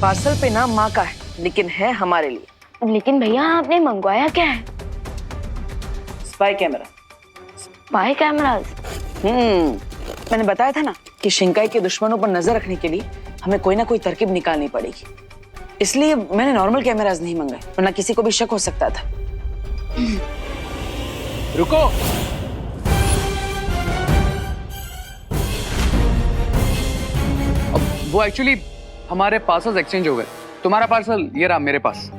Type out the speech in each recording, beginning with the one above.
Parcel पे नाम माँ का है, लेकिन है हमारे लिए। लेकिन भैया आपने मंगवाया क्या है? Spy camera. Spy cameras? मैंने बताया था ना कि शिंकाई के दुश्मनों पर नजर रखने के लिए हमें कोई ना कोई तरकीब निकालनी पड़ेगी। इसलिए मैंने नॉर्मल कैमरास नहीं मंगाए, वरना किसी को भी शक हो सकता था। रुको। अब वो एक्चुअली हमारे पार्सल्स एक्सचेंज हो गए। तुम्हारा पार्सल ये रहा मेरे पास।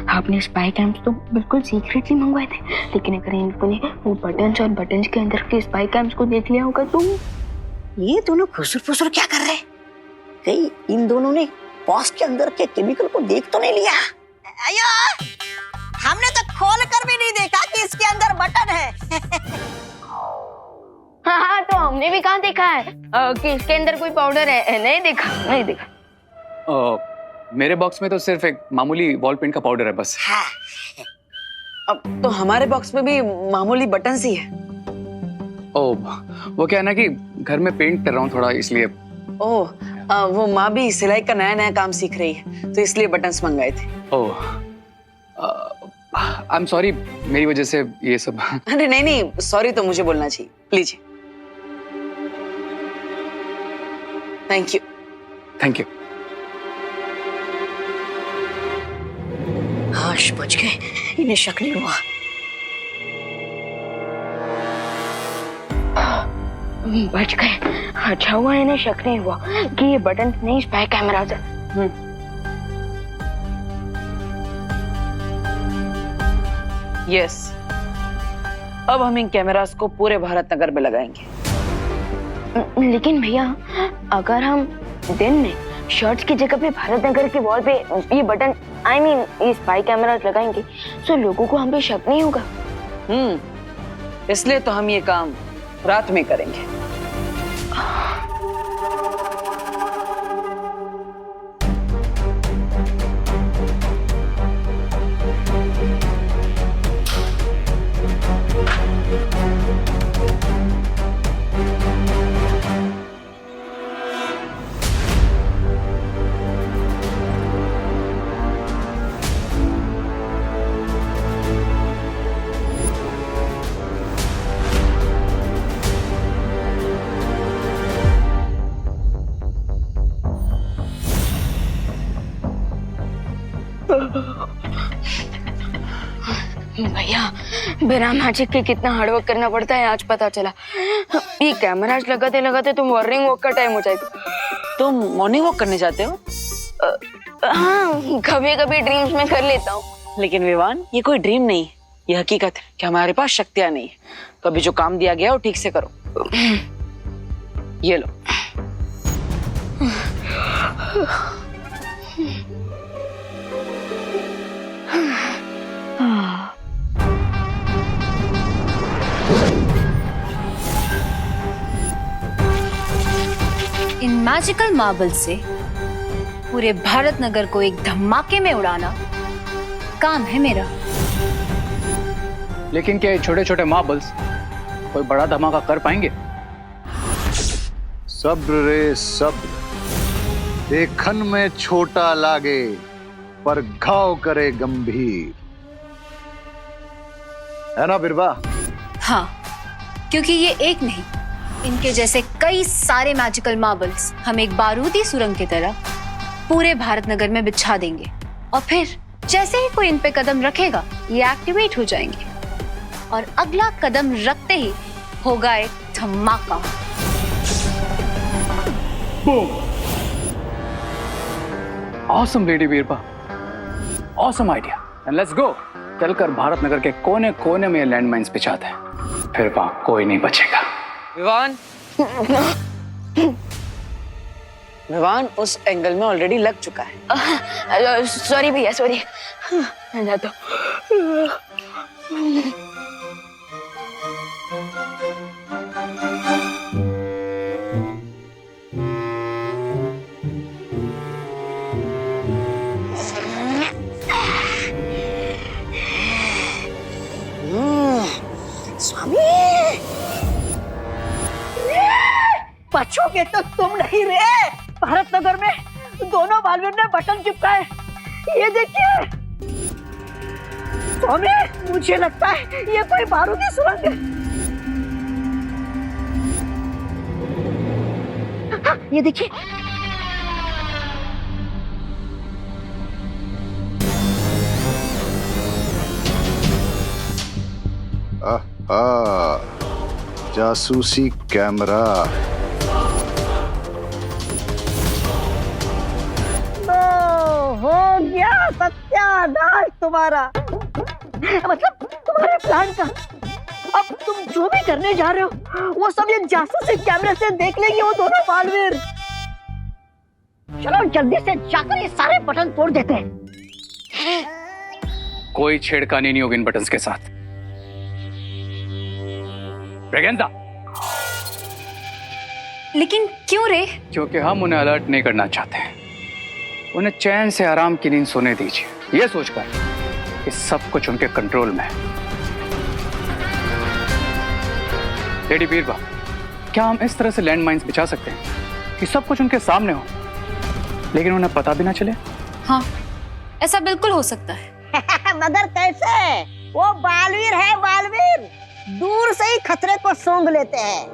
आपने स्पाई कैम्स तो बिल्कुल सीक्रेटली मंगवाए थे, लेकिन अगर इन लोगों ने वो बटन्स और बटन्स के अंदर के स्पाई कैम्स को देख लिया होगा तो। ये दोनों फुसुर क्या कर रहे हैं? कहीं इन दोनों ने बॉस के अंदर के केमिकल को देख तो नहीं लिया? अयो, हमने तो खोल कर भी नहीं देखा कि इसके अंदर बटन है। हाँ, तो हमने भी कहाँ देखा है कि इसके अंदर कोई पाउडर है? नहीं देखा। मेरे बॉक्स में तो सिर्फ एक मामूली वॉल पेंट का पाउडर है बस। हाँ। अब तो हमारे बॉक्स में भी मामूली बटन ही है। वो क्या है ना कि घर में पेंट कर रहा हूँ थोड़ा, इसलिए। वो माँ भी सिलाई का नया काम सीख रही है, तो इसलिए बटन्स मंगाए थे। आई एम सॉरी, मेरी वजह से ये सब। अरे नहीं, सॉरी तो मुझे बोलना चाहिए। लीजिए। Thank you. हाश बच गए, इन्हें शक नहीं हुआ। बच गए। अच्छा हुआ इन्हें शक नहीं हुआ कि ये बटन नहीं स्पाई कैमरास है। यस, अब हम इन कैमरास को पूरे भारत नगर में लगाएंगे। लेकिन भैया, अगर हम दिन में शर्ट्स की जगह पे भारत नगर की वॉल पे ये बटन ये स्पाई कैमरास लगाएंगे तो लोगों को हम पे शक नहीं होगा। इसलिए तो हम ये काम रात में करेंगे। भैया, बिना मैजिक के कितना हार्डवर्क करना पड़ता है आज पता चला। ये कैमरास लगाते तो मॉर्निंग वॉक का टाइम हो जाएगा। तुम मॉर्निंग वॉक करने जाते हो? हाँ, कभी ड्रीम्स में कर लेता हूँ। लेकिन विवान, ये कोई ड्रीम नहीं है, ये हकीकत है कि हमारे पास शक्तियां नहीं है। तो अभी जो काम दिया गया है वो ठीक से करो। ये लो। इन मैजिकल मार्बल से पूरे भारत नगर को एक धमाके में उड़ाना काम है मेरा। लेकिन क्या ये छोटे छोटे मार्बल्स कोई बड़ा धमाका कर पाएंगे? सब्र रे सब्र, देखन में छोटा लागे पर घाव करे गंभीर, है ना बिरबा? हाँ, क्योंकि ये एक नहीं, इनके जैसे कई सारे मैजिकल मार्बल्स हम एक बारूदी सुरंग की तरह पूरे भारत नगर में बिछा देंगे और फिर जैसे ही कोई इन पे कदम रखेगा ये एक्टिवेट हो जाएंगे और अगला कदम रखते ही होगा एक धमाका। Awesome lady Birba, awesome idea, and let's go. चलकर भारत नगर के कोने कोने में लैंडमाइंस बिछाते हैं, फिर वहां कोई नहीं बचेगा। विवान उस एंगल में ऑलरेडी लग चुका है। सॉरी भैया, सॉरी। जाता स्वामी, बचोगे तो तुम नहीं रे। भारत नगर में दोनों बालवीर ने बटन चिपकाए, ये देखिए। स्वामी, मुझे लगता है ये कोई बारूदी सुरंग है। हाँ, ये देखिए। जासूसी कैमरा। हो गया सत्यानाश तुम्हारा, मतलब तुम्हारे प्लान का। अब तुम जो भी करने जा रहे हो वो सब ये जासूसी कैमरे से देख लेंगे वो दोनों बालवीर। चलो जल्दी से जाकर ये सारे बटन तोड़ देते हैं। कोई छेड़खानी नहीं होगी इन बटन्स के साथ। ब्रेगेंजा, लेकिन क्यों रे? क्योंकि हम उन्हें अलर्ट नहीं करना चाहते हैं। उन्हें चैन से आराम की नींद सोने दीजिए, ये सोचकर कि सब कुछ उनके कंट्रोल में है। लेडी बीरबा, क्या हम इस तरह से लैंड माइन्स बिछा सकते हैं कि सब कुछ उनके सामने हो लेकिन उन्हें पता भी ना चले? हाँ, ऐसा बिल्कुल हो सकता है। मगर कैसे? वो बालवीर है, बालवीर दूर से ही खतरे को सूंघ लेते हैं।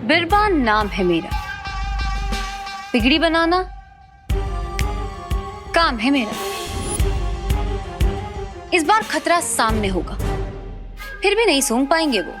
बिरबा नाम है मेरा, बिगड़ी बनाना काम है मेरा। इस बार खतरा सामने होगा, फिर भी नहीं सूंघ पाएंगे वो।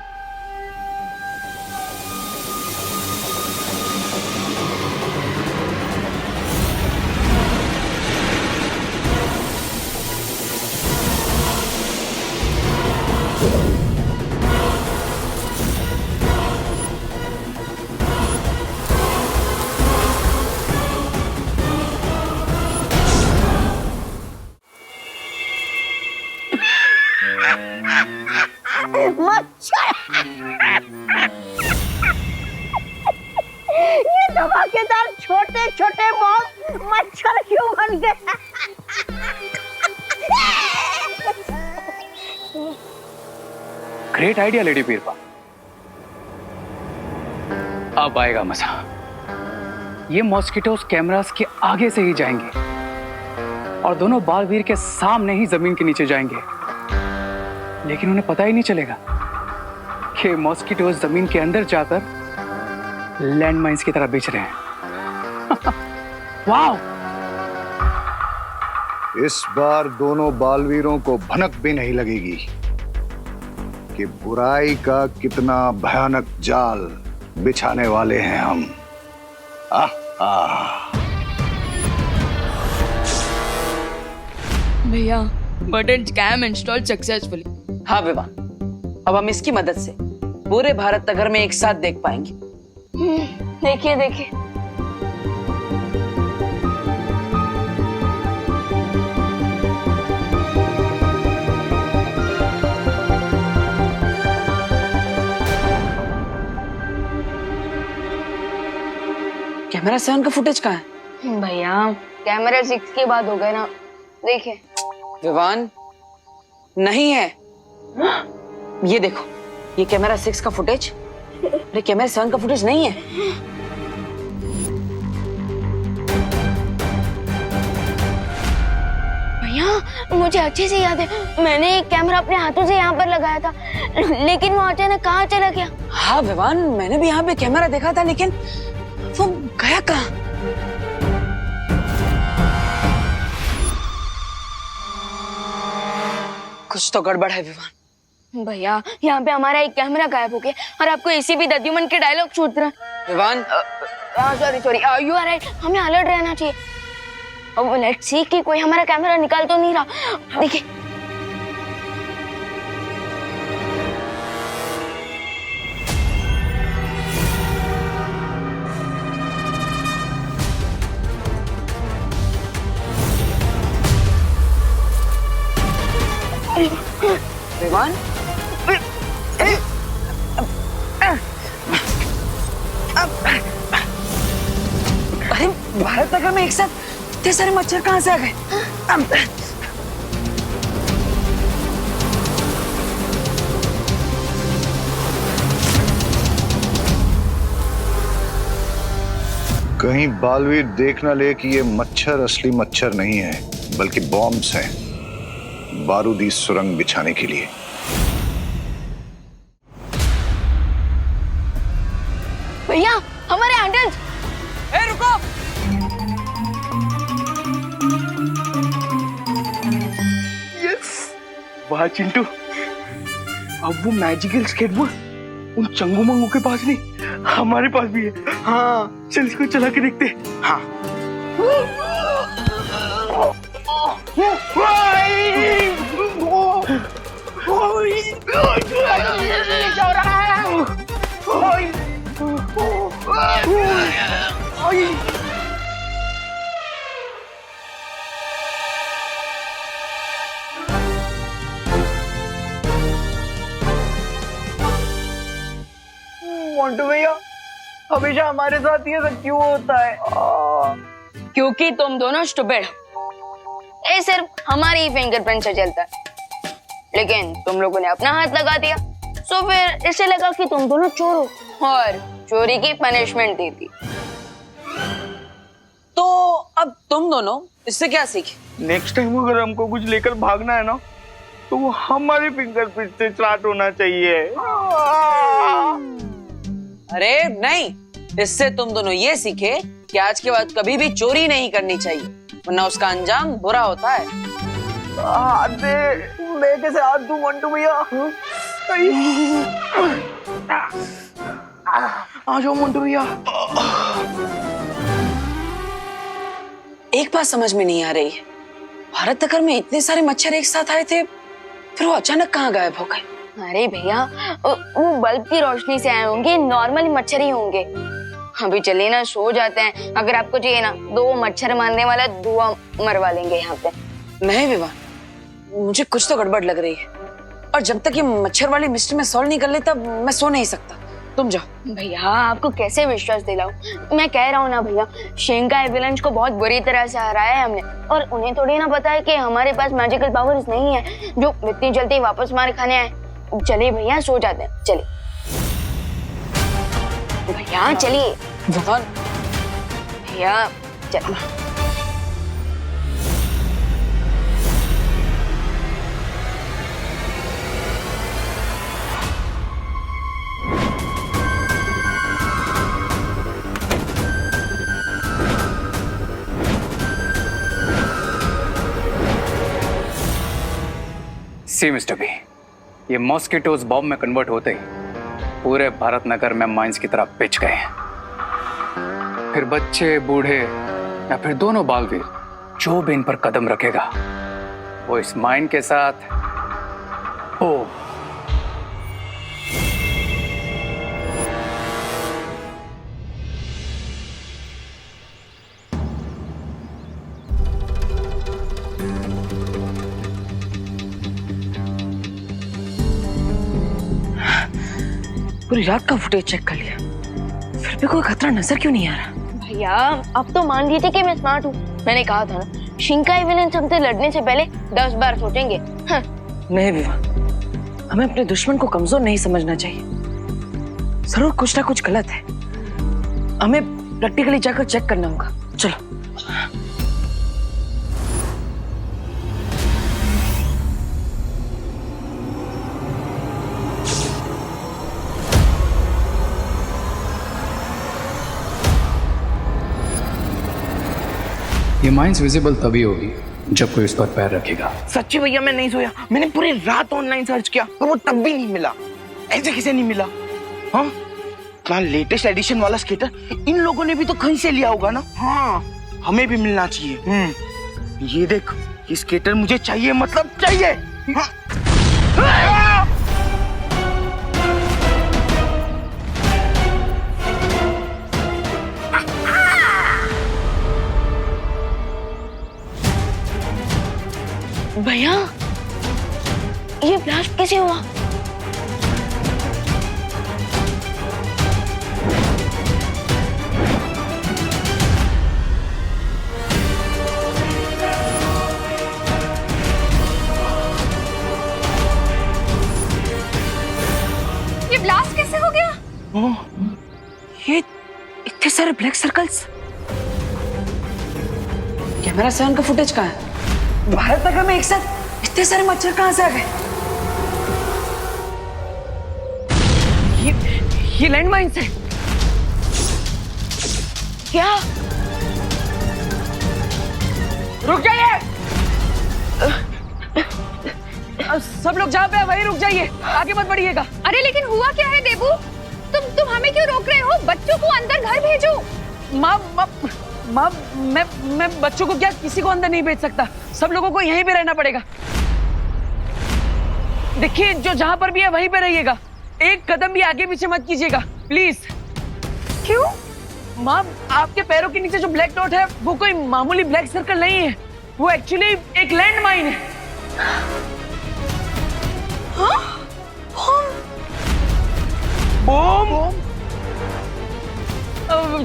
ये धमाकेदार छोटे छोटे बॉम्ब मच्छर क्यों बन गए? Great idea lady Birba. अब आएगा मजा। ये मॉस्किटोस कैमरास के आगे से ही जाएंगे और दोनों बालवीर के सामने ही जमीन के नीचे जाएंगे, लेकिन उन्हें पता ही नहीं चलेगा कि मॉस्किटोस जमीन के अंदर जाकर लैंड माइन्स की तरह बेच रहे हैं। वाह! इस बार दोनों बालवीरों को भनक भी नहीं लगेगी कि बुराई का कितना भयानक जाल बिछाने वाले हैं हम। भैया, बटन कैम इंस्टॉल सक्सेसफुली। हाँ विवान, अब हम इसकी मदद से पूरे भारत नगर में एक साथ देख पाएंगे। देखिए देखिए, कैमरा 7 का फुटेज कहाँ है? भैया कैमरा 6 की बात हो गई ना, देखिए। विवान, नहीं है। ये देखो, ये कैमरा 6 का फुटेज, अरे कैमरा 7 का फुटेज नहीं है। भैया मुझे अच्छे से याद है, मैंने एक कैमरा अपने हाथों से यहाँ पर लगाया था, लेकिन वो अचानक कहाँ चला गया? हाँ विवान, मैंने भी यहाँ पे कैमरा देखा था, लेकिन वो गया कहाँ? कुछ तो गड़बड़ है विवान। भैया यहाँ पे हमारा एक कैमरा गायब हो गया और आपको इसी भी दद्युमन के डायलॉग छूट रहा है। Vivaan, sorry, you are right, हमें अलर्ट रहना चाहिए। अब लेट्स सी कि कोई हमारा कैमरा निकाल तो नहीं रहा। देखिए, विवान, अरे भारत नगर में एक साथ इतने सारे मच्छर कहाँ से आ गए? कहीं बालवीर देख ना ले कि ये मच्छर असली मच्छर नहीं है, बल्कि बॉम्ब्स हैं बारूदी सुरंग बिछाने के लिए। भैया हमारे हैंडल्स। ए रुको, वाह चिंटू, अब वो मैजिकल स्केटबोर्ड उन चंगू मंगू के पास नहीं, हमारे पास भी है। हाँ चल इसको चला के देखते हैं। हाँ मोंटू भैया, हमेशा हमारे साथ ये सब क्यों होता है? क्योंकि तुम दोनों स्टूपिड हो। ये सिर्फ हमारी फिंगरप्रिंट से चलता है, लेकिन तुम लोगों ने अपना हाथ लगा दिया, तो फिर इसे लगा कि तुम दोनों चोर हो और चोरी की पनिशमेंट दी थी। तो अब तुम दोनों इससे क्या सीखे? नेक्स्ट टाइम अगर हमको कुछ लेकर भागना है ना, तो वो हमारे फिंगरप्रिंट से स्टार्ट होना चाहिए। अरे नहीं, इससे तुम दोनों ये सीखे कि आज के बाद कभी भी चोरी नहीं करनी चाहिए, वरना उसका अंजाम बुरा होता है। हाथ दे, मैं कैसे हाथ दूं मोंटू भैया? आ जाओ मोंटू भैया। एक बात समझ में नहीं आ रही है, भारत नगर में इतने सारे मच्छर एक साथ आए थे, फिर वो अचानक कहाँ गायब हो गए? अरे भैया, वो बल्ब की रोशनी से आए होंगे, नॉर्मली मच्छर ही होंगे। अभी चलिए ना, सो जाते हैं। अगर आपको चाहिए ना, 2 मच्छर मारने वाला धुआं मरवा लेंगे यहाँ पे। नहीं विवान, मुझे कुछ तो गड़बड़ लग रही है, और जब तक ये मच्छर वाली मिस्ट्री में सॉल्व नहीं कर लेता मैं सो नहीं सकता। तुम जाओ। भैया आपको कैसे विश्वास दिलाऊं? मैं कह रहा हूँ ना भैया, शिंका एविलेंस को बहुत बुरी तरह से हराया है हमने, और उन्हें थोड़ी ना पता है कि हमारे पास मैजिकल पावर्स नहीं है जो इतनी जल्दी वापस मार खाने आए। चलिए भैया, सो जाते हैं। चलिए भैया, चलिए विवान, भैया, चलिए। सी मिस्टर बी, ये मॉस्किटोज बॉम्ब में कन्वर्ट होते ही पूरे भारत नगर में माइंस की तरह पिच गए हैं। फिर बच्चे, बूढ़े या फिर दोनों बालवीर जो भी इन पर कदम रखेगा, वो इस माइन के साथ ओ पूरी रात का फुटेज चेक कर लिया, फिर भी कोई खतरा नजर क्यों नहीं आ रहा? भैया अब तो मान लीजिए कि मैं स्मार्ट हूँ। मैंने कहा था ना, शिंकाई विलेन हमसे लड़ने से पहले 10 बार सोचेंगे। नहीं विवान, हमें अपने दुश्मन को कमजोर नहीं समझना चाहिए। जरूर कुछ ना कुछ गलत है, हमें प्रैक्टिकली जाकर चेक करना होगा। चलो। ये माइंस विजिबल तभी होगी जब कोई इस पर पैर रखेगा। सच्ची भैया, मैं नहीं सोया। मैंने पूरी रात ऑनलाइन सर्च किया, पर वो तब भी नहीं मिला। ऐसे किसे नहीं मिला? हाँ, इतना लेटेस्ट एडिशन वाला स्केटर इन लोगों ने भी तो कहीं से लिया होगा ना। हाँ, हमें भी मिलना चाहिए। ये देख, ये स्केटर मुझे चाहिए, मतलब चाहिए। हाँ। भैया, ये ब्लास्ट कैसे हुआ? ये ब्लास्ट कैसे हो गया? ये इतने सारे ब्लैक सर्कल्स। कैमरा 7 का फुटेज कहाँ है? भारत नगर में एक साथ इतने सारे मच्छर कहाँ से आ गए? ये लैंडमाइंस है क्या? रुक जाइए! सब लोग जहाँ पे है वहीं रुक जाइए, आगे मत बढ़िएगा। अरे लेकिन हुआ क्या है देबू? तुम हमें क्यों रोक रहे हो? बच्चों को अंदर घर भेजो। माँ मैं बच्चों को क्या किसी को अंदर नहीं भेज सकता, सब लोगों को यहीं पे रहना पड़ेगा। देखिए जो जहाँ पर भी है वहीं पे रहिएगा, एक कदम भी आगे पीछे मत कीजिएगा प्लीज। क्यों? माँ आपके पैरों के नीचे जो ब्लैक डॉट है वो कोई मामूली ब्लैक सर्कल नहीं है, वो एक्चुअली एक लैंड माइन है। बम?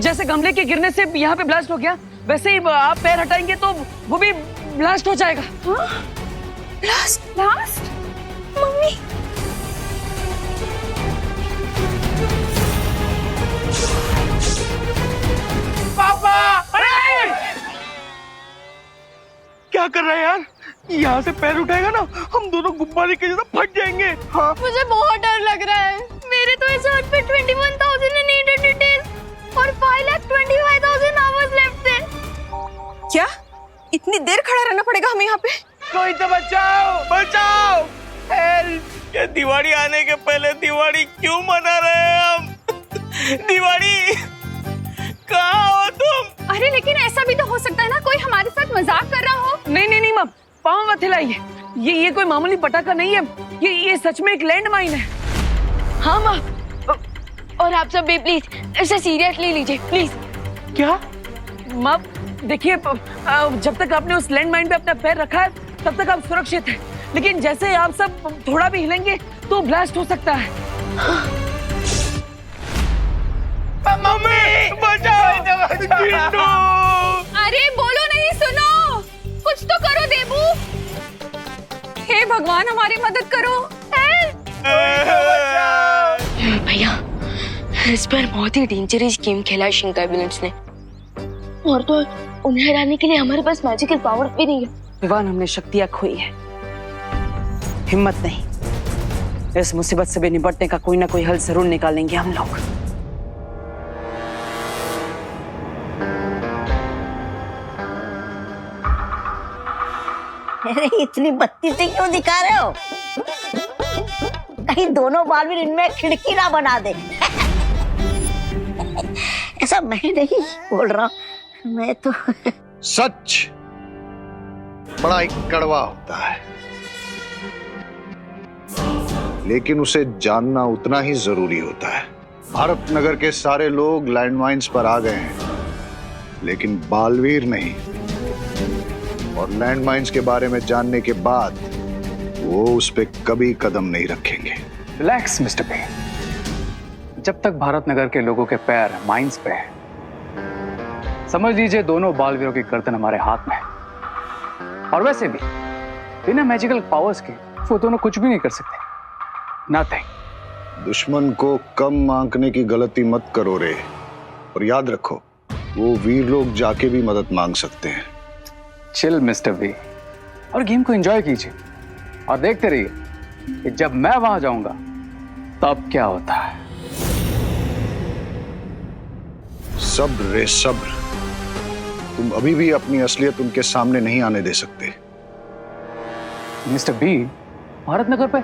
जैसे गमले के गिरने से यहाँ पे ब्लास्ट हो गया, वैसे ही आप पैर हटाएंगे तो वो भी ब्लास्ट हो जाएगा। ब्लास्ट? Mummy papa! अरे! क्या कर रहा है यार? यहाँ से पैर उठाएगा ना, हम दोनों गुब्बारे के जैसा फट जाएंगे। हाँ। मुझे बहुत डर लग रहा है। मेरे तो इस हाथ पे 21,000 needed details और 5,25,000 hours left है। क्या इतनी देर खड़ा रहना पड़ेगा हमें यहाँ पे? कोई तो बचाओ, बचाओ! हेल्प! ये दिवाली आने के पहले दिवाली क्यों मना रहे हैं हम? दिवाली कहाँ हो तुम? अरे लेकिन ऐसा भी तो हो सकता है ना, कोई हमारे साथ मजाक कर रहा हो। नहीं माँ, पाँव मत हिलाइए, ये कोई मामूली पटाखा नहीं है, ये सच में एक लैंड माइन है। हाँ माँ, और आप सब भी प्लीज इसे सीरियसली लीजिए प्लीज। क्या? माँ देखिए, जब तक आपने उस लैंड माइन पे अपना पैर रखा है तब तक आप सुरक्षित हैं, लेकिन जैसे आप सब थोड़ा भी हिलेंगे तो ब्लास्ट हो सकता है। मम्मी बचाओ! चिंटू! अरे बोलो नहीं, सुनो, कुछ तो करो देबू। हे भगवान हमारी मदद करो। भैया इस पर बहुत ही डेंजरस गेम खेला है शिंकाई विलेंस ने, और तो उन्हें हराने के लिए हमारे पास मैजिकल पावर भी नहीं है। विवान, हमने शक्तियां खोई है, हिम्मत नहीं। इस मुसीबत से भी निपटने का कोई ना कोई हल जरूर निकालेंगे हम लोग। अरे इतनी बत्ती से क्यों दिखा रहे हो? कहीं दोनों बालवीर इनमें खिड़की ना बना दे। ऐसा मैं नहीं बोल रहा, मैं तो सच बड़ा ही कड़वा होता है, लेकिन उसे जानना उतना ही जरूरी होता है। भारत नगर के सारे लोग लैंडमाइंस पर आ गए हैं, लेकिन बालवीर नहीं, और लैंडमाइंस के बारे में जानने के बाद वो उस पे कभी कदम नहीं रखेंगे। रिलैक्स मिस्टर पे, जब तक भारत नगर के लोगों के पैर माइंस पे है, समझ लीजिए दोनों बालवीरों की गर्दन हमारे हाथ में है। और वैसे भी बिना मैजिकल पावर्स के वो दोनों कुछ भी नहीं कर सकते। नथिंग। दुश्मन को कम आंकने की गलती मत करो रे, और याद रखो वो वीर लोग जाके भी मदद मांग सकते हैं। चिल मिस्टर बी, और गेम को एंजॉय कीजिए और देखते रहिए कि जब मैं वहां जाऊंगा तब क्या होता है। सब्र रे सब्र, तुम अभी भी अपनी असलियत उनके सामने नहीं आने दे सकते। मिस्टर बी, भारत नगर पे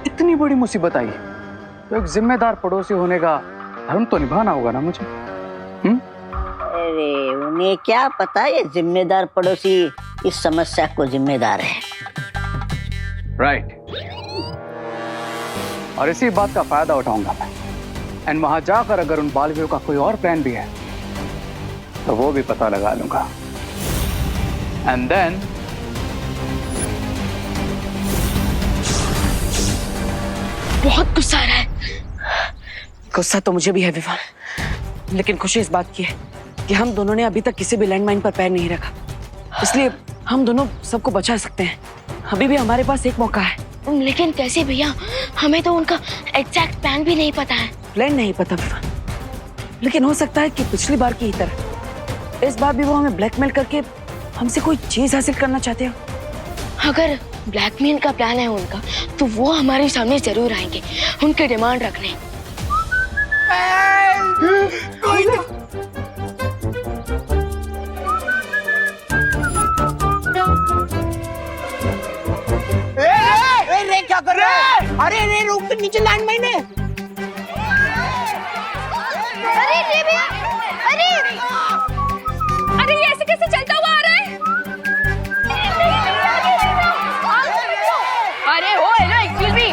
इतनी बड़ी मुसीबत आई है तो एक जिम्मेदार पड़ोसी होने का धर्म तो निभाना होगा ना मुझे। अरे उन्हें क्या पता ये जिम्मेदार पड़ोसी इस समस्या को जिम्मेदार है। राइट। और इसी बात का फायदा उठाऊंगा मैं, एंड वहां जाकर अगर उन बालवीरों का कोई और प्लान भी है तो वो भी पता लगा लूंगा। एंड देन बहुत गुस्सा आ रहा है। गुस्सा तो मुझे भी है विवान, लेकिन खुशी इस बात की है कि हम दोनों ने अभी तक किसी भी लैंडमाइन पर पैर नहीं रखा, इसलिए हम दोनों सबको बचा सकते हैं। अभी भी हमारे पास एक मौका है। लेकिन कैसे भैया, हमें तो उनका एग्जैक्ट प्लान भी नहीं पता है। प्लान नहीं पता विवान, लेकिन हो सकता है कि पिछली बार की ही तरह इस बार भी वो हमें ब्लैकमेल करके हमसे कोई चीज हासिल करना चाहते हो? अगर ब्लैकमेल का प्लान है उनका तो वो हमारे सामने जरूर आएंगे उनके डिमांड रखने। रे क्या कर रहा है? अरे रे रोक, तो नीचे लैंडमाइन है। अरे रे भैया, अरे ये ऐसे कैसे चलता हुआ आ रहा है? अरे हो हेलो एक्सक्यूज मी।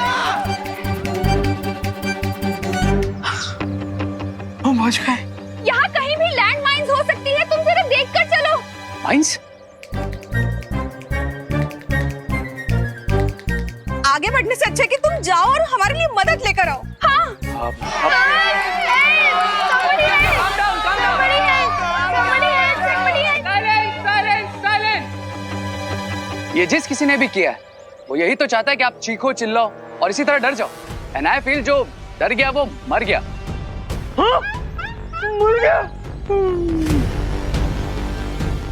हम पहुंच गए। यहाँ कहीं भी लैंड माइन्स हो सकती है, तुम जरा देख कर चलो। माइंस? आगे बढ़ने से अच्छा है कि तुम जाओ और हमारे लिए मदद लेकर आओ। हाँ ये जिस किसी ने भी किया है वो यही तो चाहता है कि आप चीखो चिल्लाओ और इसी तरह डर जाओ। एंड आई फील जो डर गया वो मर गया। मर गया।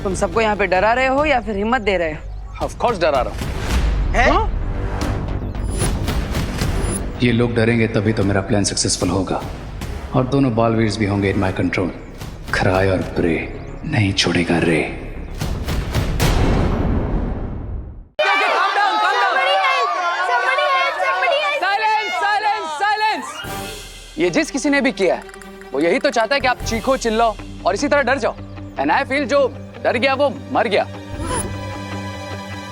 तुम सबको यहाँ पे डरा रहे हो या फिर हिम्मत दे रहे हो? ऑफ कोर्स डरा रहा हूँ। हैं? ये लोग डरेंगे तभी तो मेरा प्लान सक्सेसफुल होगा और दोनों बालवीर्स भी होंगे इन माय कंट्रोल। खराय और प्रे नहीं छोड़ेगा रे। ये जिस किसी ने भी किया है वो यही तो चाहता है कि आप चीखो चिल्लाओ और इसी तरह डर जाओ। एंड आई फील जो डर गया वो मर गया।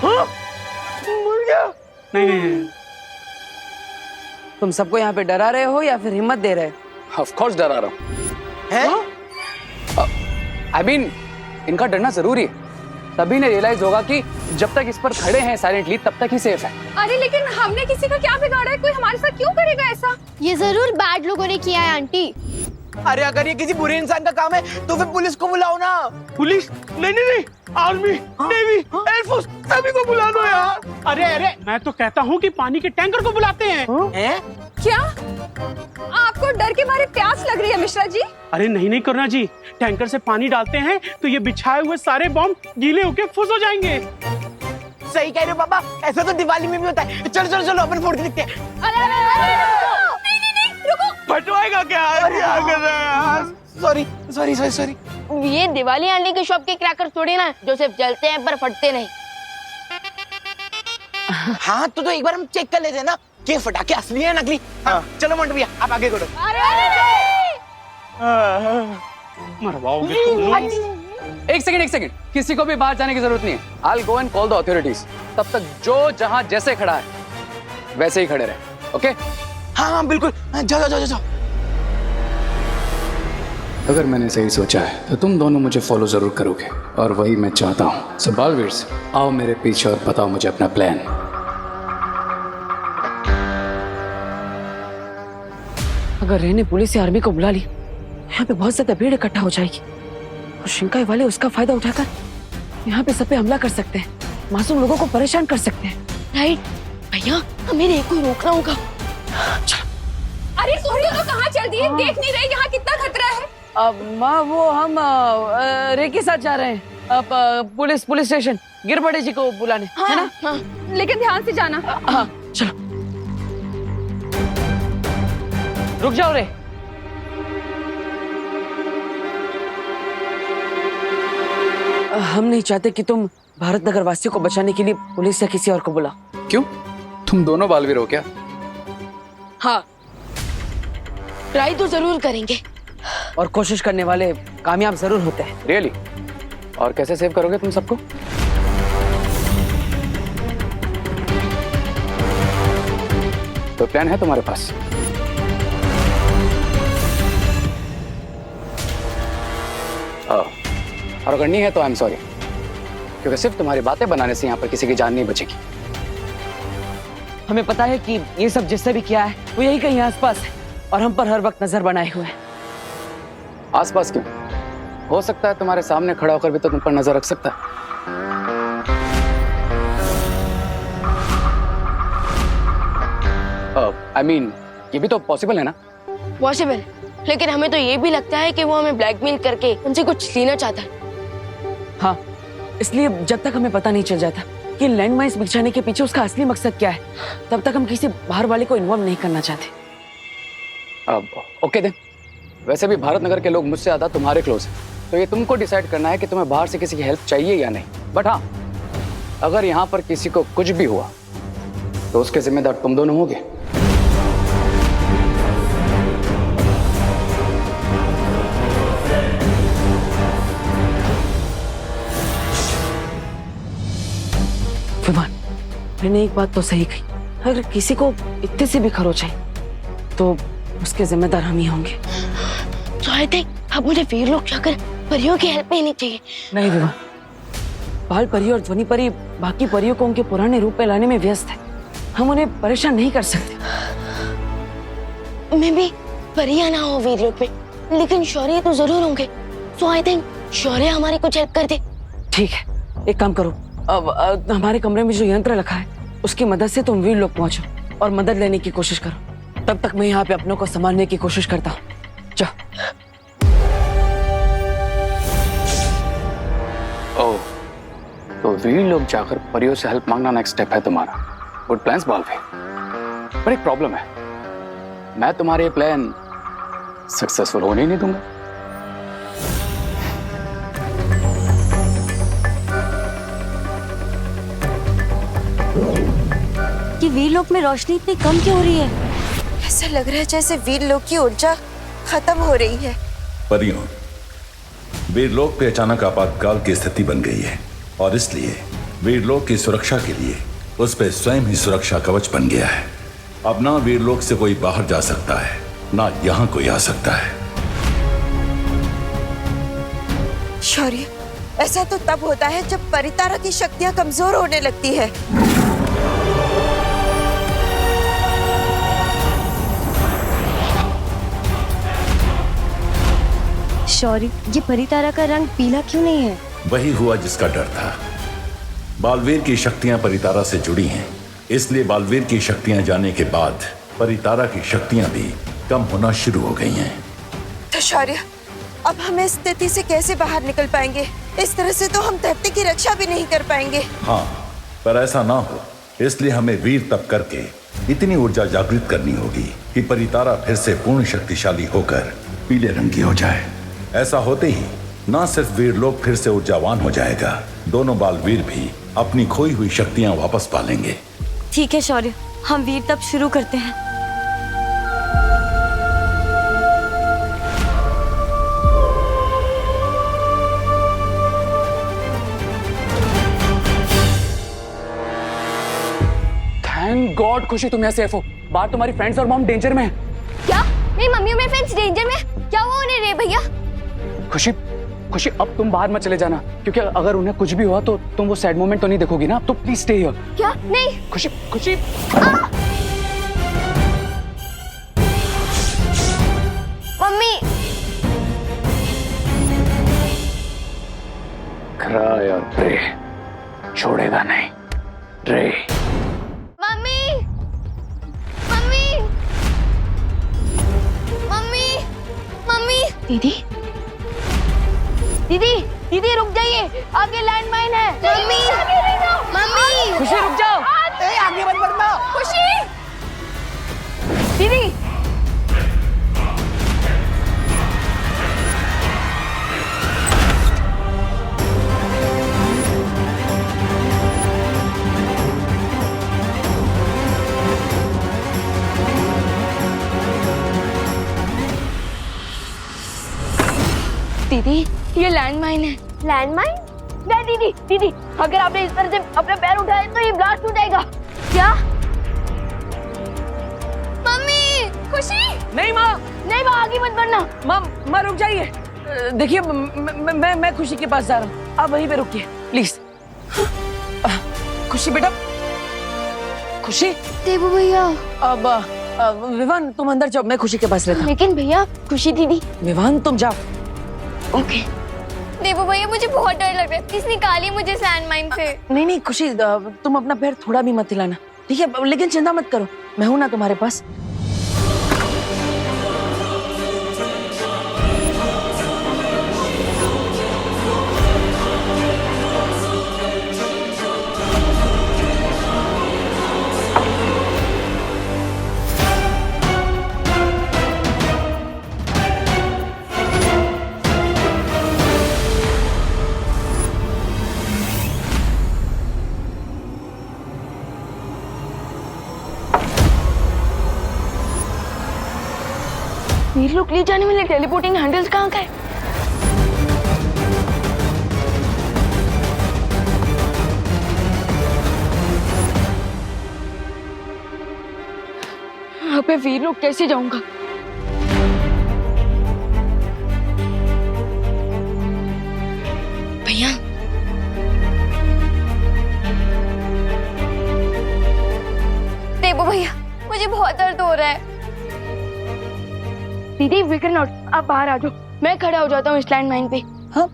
मर गया? नहीं। तुम सबको यहाँ पे डरा रहे हो या फिर हिम्मत दे रहे हो? ऑफ कोर्स डरा रहा हूँ। आई मीन इनका डरना जरूरी है, तभी ने रियलाइज होगा कि जब तक इस पर खड़े हैं साइलेंटली तब तक ही सेफ है। अरे लेकिन हमने किसी का क्या बिगाड़ा है? कोई हमारे साथ क्यों करेगा ऐसा? ये जरूर बैड लोगों ने किया है आंटी। अरे अगर ये किसी बुरे इंसान का काम है तो फिर पुलिस को बुलाओ ना। पुलिस? नहीं, आर्मी, नेवी, एयरफोर्स सभी को बुला दो यार। अरे मैं तो कहता हूँ कि पानी के टैंकर को बुलाते हैं। हैं? क्या आपको डर के मारे प्यास लग रही है मिश्रा जी? अरे नहीं करुणा जी, टैंकर से पानी डालते हैं तो ये बिछाए हुए सारे बॉम्ब गीले होके फुस हो जाएंगे। सही कह रहे हो पापा, ऐसा तो दिवाली में भी होता है। चलो अपन फोड़ के दिखते हैं। नहीं, रुको। फटवाएगा क्या? अरे क्या कर रहे हैं यार? सॉरी। ये दिवाली आंटी की शॉप के क्रैकर्स थोड़ी ना जो सिर्फ जलते हैं पर फटते नहीं। हाँ तो एक बार हम चेक कर लेते हैं ना कि फटाके असली है नकली। हाँ चलो मंटू भैया आप आगे करो। मरवाओगे एक सेकंड, किसी को भी बाहर जाने की जरूरत नहीं है। I'll go and call the authorities। तब तक जो जहां जैसे खड़ा है वैसे ही खड़े रहे। ओके? हाँ बिल्कुल, जाओ। अगर मैंने सही सोचा है तो तुम दोनों मुझे फॉलो जरूर करोगे और वही मैं चाहता हूँ। सो बालवीर्स आओ मेरे पीछे और बताओ मुझे अपना प्लान। अगर रे ने पुलिस या आर्मी को बुला ली यहाँ पे बहुत ज्यादा भीड़ इकट्ठा हो जाएगी और शिंकाई वाले उसका फायदा उठाकर यहाँ पे सब पे हमला कर सकते हैं, मासूम लोगों को परेशान कर सकते हैं। राइट भैया, हमें रे को रोकना होगा। अरे तुम दोनों कहाँ चल दिए? देख नहीं रहे यहाँ कितना खतरा है? माँ वो हम रे के साथ जा रहे हैं पुलिस स्टेशन गिरबड़े जी को बुलाने। है ना? हाँ। लेकिन ध्यान से जाना। हाँ चलो। रुक जाओ रे। हम नहीं चाहते कि तुम भारत नगर वासियों को बचाने के लिए पुलिस या किसी और को बुलाओ। क्यों? तुम दोनों बालवीर हो क्या? हाँ, ट्राई तो जरूर करेंगे और कोशिश करने वाले कामयाब जरूर होते हैं। रियली? और कैसे सेव करोगे तुम सबको? तो प्लान है तुम्हारे पास? और अगर नहीं है तो आई एम सॉरी, क्योंकि सिर्फ तुम्हारी बातें बनाने से यहाँ पर किसी की जान नहीं बचेगी। हमें पता है कि ये सब जिससे भी किया है वो यही कहीं आसपास है और हम पर हर वक्त नजर बनाए हुए हैं। आसपास क्यों? हो सकता है तुम्हारे सामने खड़ा होकर भी तो तुम पर नजर रख सकता है। I mean, ये भी तो पॉसिबल है ना? पॉसिबल, लेकिन हमें तो ये भी लगता है कि वो हमें ब्लैकमेल करके उनसे कुछ लेना चाहता है। हाँ, इसलिए जब तक हमें पता नहीं चल जाता कि लैंडमाइंस बिछाने के पीछे उसका असली मकसद क्या है, तब तक हम किसी बाहर वाले को इन्वॉल्व नहीं करना चाहते। अब ओके देन, वैसे भी भारत नगर के लोग मुझसे ज़्यादा तुम्हारे क्लोज हैं, तो ये तुमको डिसाइड करना है कि तुम्हें बाहर से किसी की हेल्प चाहिए या नहीं। बट हाँ, अगर यहाँ पर किसी को कुछ भी हुआ तो उसके जिम्मेदार तुम दोनों होगे। विमान, मैंने एक बात तो सही कही, अगर किसी को इतने से भी खरोच आई तो उसके जिम्मेदार हम ही होंगे। तो आई थिंक अब मुझे वीर लोग जाकर परियों की हेल्प लेनी चाहिए। नहीं विमान, बाल परी और ध्वनि परी बाकी परियों को उनके पुराने रूप में लाने में व्यस्त है, हम उन्हें परेशान नहीं कर सकते। मैं भी परियां ना हो वीर लोग में, लेकिन शौर्य तो जरूर होंगे। सो आई थिंक शौर्य हमारी कुछ हेल्प कर दे। ठीक है, एक काम करो, अब हमारे कमरे में जो यंत्र रखा है उसकी मदद से तुम वीर लोग पहुंचो और मदद लेने की कोशिश करो। तब तक मैं यहाँ पे अपनों को संभालने की कोशिश करता हूँ। जाओ। ओह, तो वीर लोग जाकर परियों से हेल्प मांगना नेक्स्ट स्टेप है तुम्हारा। गुड प्लान्स बालवी, पर एक प्रॉब्लम है, मैं तुम्हारे ये प्लान सक्सेसफुल होने ही नहीं दूंगा। कि वीर लोक में रोशनी इतनी कम क्यों हो रही है? ऐसा लग रहा है जैसे वीर लोग की ऊर्जा खत्म हो रही है। परियों, वीरलोक पे अचानक आपातकाल की स्थिति बन गई है और इसलिए वीरलोक की सुरक्षा के लिए उस पे स्वयं ही सुरक्षा कवच बन गया है। अब ना वीरलोक से कोई बाहर जा सकता है, ना यहाँ कोई आ सकता है। शौर्य, ऐसा तो तब होता है जब परितारा की शक्तियां कमजोर होने लगती है। शौर्य, ये परितारा का रंग पीला क्यों नहीं है? वही हुआ जिसका डर था। बालवीर की शक्तियां परितारा से जुड़ी हैं, इसलिए बालवीर की शक्तियां जाने के बाद परितारा की शक्तियां भी कम होना शुरू हो गई हैं। तो शौर्य, अब हम इस स्थिति से कैसे बाहर निकल पाएंगे? इस तरह से तो हम धरती की रक्षा भी नहीं कर पाएंगे। हाँ, पर ऐसा ना हो इसलिए हमें वीर तप करके इतनी ऊर्जा जागृत करनी होगी कि परितारा फिर से पूर्ण शक्तिशाली होकर पीले रंग की हो जाए। ऐसा होते ही ना सिर्फ वीरलोक फिर से ऊर्जावान हो जाएगा, दोनों बालवीर भी अपनी खोई हुई शक्तियां वापस पा लेंगे। ठीक है शौर्य, हम वीर तप शुरू करते हैं। थैंक गॉड खुशी तुम यहाँ सेफ हो। बाहर तुम्हारी फ्रेंड्स और मॉम डेंजर में है। क्या? मेरी मम्मी और मेरे फ्रेंड्स डेंजर में? क्या हुआ उन्हें रे भैया? खुशी, खुशी अब तुम बाहर मत चले जाना, क्योंकि अगर उन्हें कुछ भी हुआ तो तुम वो सैड मोमेंट तो नहीं देखोगी ना। तो प्लीज स्टे हियर। क्या? नहीं। खुशी, खुशी। मम्मी। क्राई और प्रे, छोड़ेगा नहीं रे। Mummy, mummy, mummy, mummy. दीदी, दीदी, दीदी रुक जाइए, आगे लैंडमाइन है। Mummy, mummy. खुशी रुक जाओ। आगे मत बढ़ना। खुशी, दीदी। दीदी, ये लैंडमाइन है। लैंडमाइन? नहीं दीदी, दीदी, अगर आपने इस तरह से अपने पैर उठाए तो ये ब्लास्ट हो जाएगा। क्या? मम्मी, खुशी। नहीं माँ, नहीं माँ, आगे मत बढ़ना। माँ रुक जाइए। देखिए मैं खुशी के पास जा रहा हूँ, आप वहीं पे रुकिए प्लीज। खुशी बेटा, खुशी। देवू भैया। अब विवान तुम अंदर जाओ, मैं खुशी के पास रहता हूँ। लेकिन भैया, खुशी दीदी। विवान तुम जाओ। ओके। देवू भैया, मुझे बहुत डर लग रहा है, प्लीज निकालिए मुझे लैंडमाइन से। नहीं खुशी, तुम अपना पैर थोड़ा भी मत हिलाना, ठीक है? लेकिन चिंता मत करो, मैं हूं ना तुम्हारे पास। वीर लोग ले जाने वाले टेलीपोर्टिंग हैंडल्स कहाँ गए? अबे वीर लोग कैसे जाऊंगा? भैया देखो भैया, मुझे बहुत दर्द हो रहा है। दीदी विकर नॉट, आप बाहर आ जाओ, मैं खड़ा हो जाता हूँ इस लैंडमाइन पे। हाँ,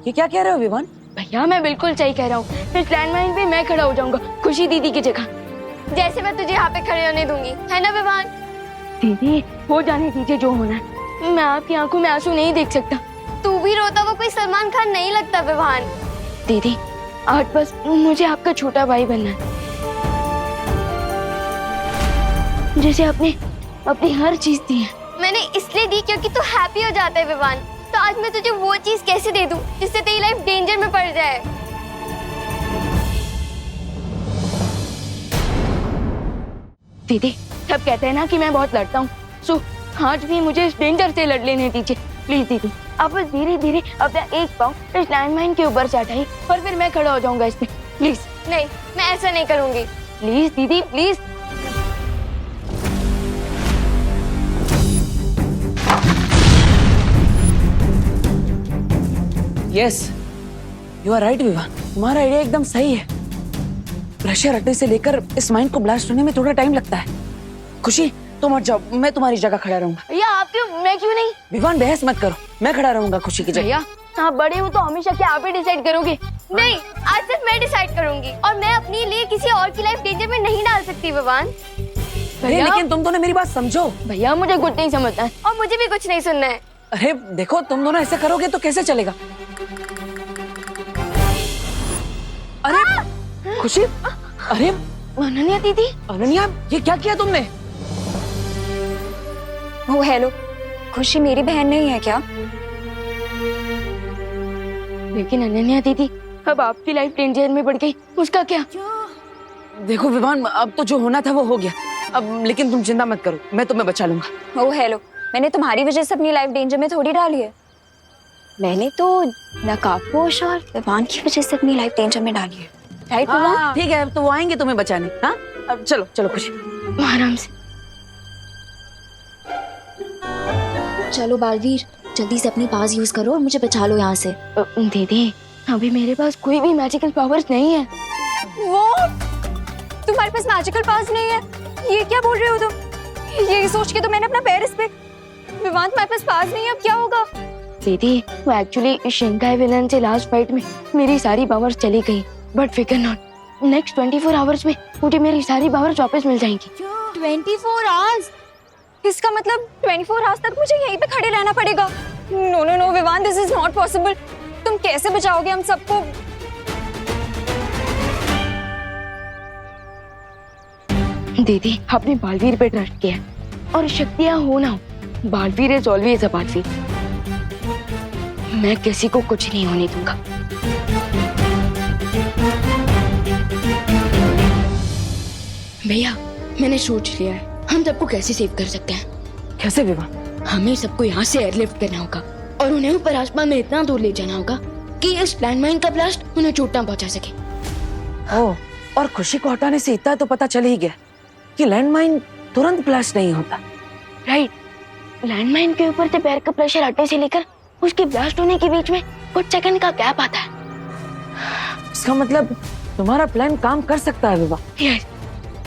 ये क्या कह रहे हो विवान? भैया मैं बिल्कुल सही कह रहा हूँ, इस लैंडमाइन पे मैं खड़ा हो जाऊंगा खुशी दीदी की जगह। जैसे मैं तुझे यहाँ पे खड़े होने दूंगी, है ना विवान? दीदी हो जाने दीजिए जो होना है, मैं आपकी आंखों में आंसू नहीं देख सकता। तू भी रोता हुआ कोई सलमान खान नहीं लगता विवान। दीदी आज बस मुझे आपका छोटा भाई बनना है, जैसे आपने अपनी हर चीज दी है। मैंने इसलिए दी क्योंकि तू हैप्पी हो जाता है विवान। तो आज मैं तुझे वो चीज कैसे दे दूं जिससे तेरी लाइफ डेंजर में पड़ जाए? दीदी सब कहते हैं ना कि मैं बहुत लड़ता हूँ, सो आज भी मुझे इस डेंजर से लड़ लेने दीजिए प्लीज। दीदी आप बस धीरे धीरे अपना एक पाँव इस लैंडमाइन के ऊपर से हटाइए और फिर मैं खड़ा हो जाऊंगा इसमें, प्लीज। नहीं, मैं ऐसा नहीं करूंगी। प्लीज दीदी please. Yes, you are right Vivaan, तुम्हारा आइडिया एकदम सही है। प्रेशर हटने से लेकर इस माइंड को ब्लास्ट होने में थोड़ा टाइम लगता है। खुशी तुम हट जाओ, मैं तुम्हारी जगह खड़ा रहूंगा। भैया आप क्यों, मैं क्यों नहीं? विवान बहस मत करो, मैं खड़ा रहूंगा खुशी की जगह। भैया आप बड़े हो तो हमेशा क्या आप ही डिसाइड करोगे? नहीं, आज सिर्फ मैं डिसाइड करूंगी और मैं अपने लिए किसी और की लाइफ डेंजर में नहीं डाल सकती विवान। अरे लेकिन तुम दोनों मेरी बात समझो। भैया मुझे कुछ नहीं समझना है और मुझे भी कुछ नहीं सुनना है। अरे देखो तुम दोनों ऐसे करोगे तो कैसे चलेगा? अरे खुशी, अरे अनन्या दीदी। अनन्या ये क्या किया तुमने? ओ हेलो, खुशी मेरी बहन नहीं है क्या? लेकिन अनन्या दीदी अब आपकी लाइफ डेंजर में पड़ गई, उसका क्या? देखो विवान अब तो जो होना था वो हो गया, अब लेकिन तुम चिंता मत करो, मैं तुम्हें बचा लूंगा। ओ हेलो, मैंने तुम्हारी वजह से अपनी लाइफ डेंजर में थोड़ी डाली है। मैंने तो नकाबपोश और विवान की वजह से अपनी लाइफ डेंजर में डाली है, राइट विवान? ठीक है, अब तो वो आएंगे तुम्हें बचाने। हाँ अब चलो चलो खुशी, आराम से। चलो बालवीर, जल्दी से अपनी पास यूज करो और मुझे बचा लो यहाँ से। दीदी अभी मेरे पास कोई भी मैजिकल पावर्स नहीं है। वो तुम्हारे पास मैजिकल पावर्स नहीं है? ये क्या बोल रहे हो तुम? ये सोच के तो मैंने अपना पैर इस पे। विवान तुम्हारे पास पावर्स नहीं है, अब क्या होगा? दीदी वो एक्चुअली शिंकाई विलन से लास्ट फाइट में मेरी सारी पावर्स चली गई, बट फिकर नॉट, नेक्स्ट 24 आवर्स में मुझे मेरी सारी पावर्स वापस मिल जाएंगी। 24 आवर्स? इसका मतलब 24 आवर्स तक मुझे यहीं पे खड़े रहना पड़ेगा? No no no Vivaan, this is not possible. तुम कैसे बचाओगे हम सबको? दीदी आपने बालवीर पे ट्रस्ट किया और शक्तियां हो ना हो, Baalveer is always a Baalveer. मैं किसी को कुछ नहीं होने दूंगा। भैया मैंने सोच लिया है, हम सबको कैसे सेव कर सकते हैं। कैसे विवान? हमें सबको यहाँ से एयरलिफ्ट करना होगा और उन्हें ऊपर आसमान में इतना दूर ले जाना होगा कि इस लैंडमाइन का ब्लास्ट उन्हें चोट ना पहुंचा सके। ओह, और खुशी को हटाने से इतना तो पता चल ही गया कि लैंडमाइन तुरंत ब्लास्ट नहीं होता। राइट, लैंडमाइन के ऊपर से पैर का प्रेशर हटने से लेकर उसके ब्लास्ट होने के बीच में कुछ सेकंड का गैप आता है। इसका मतलब तुम्हारा प्लान काम कर सकता है विवा। यस,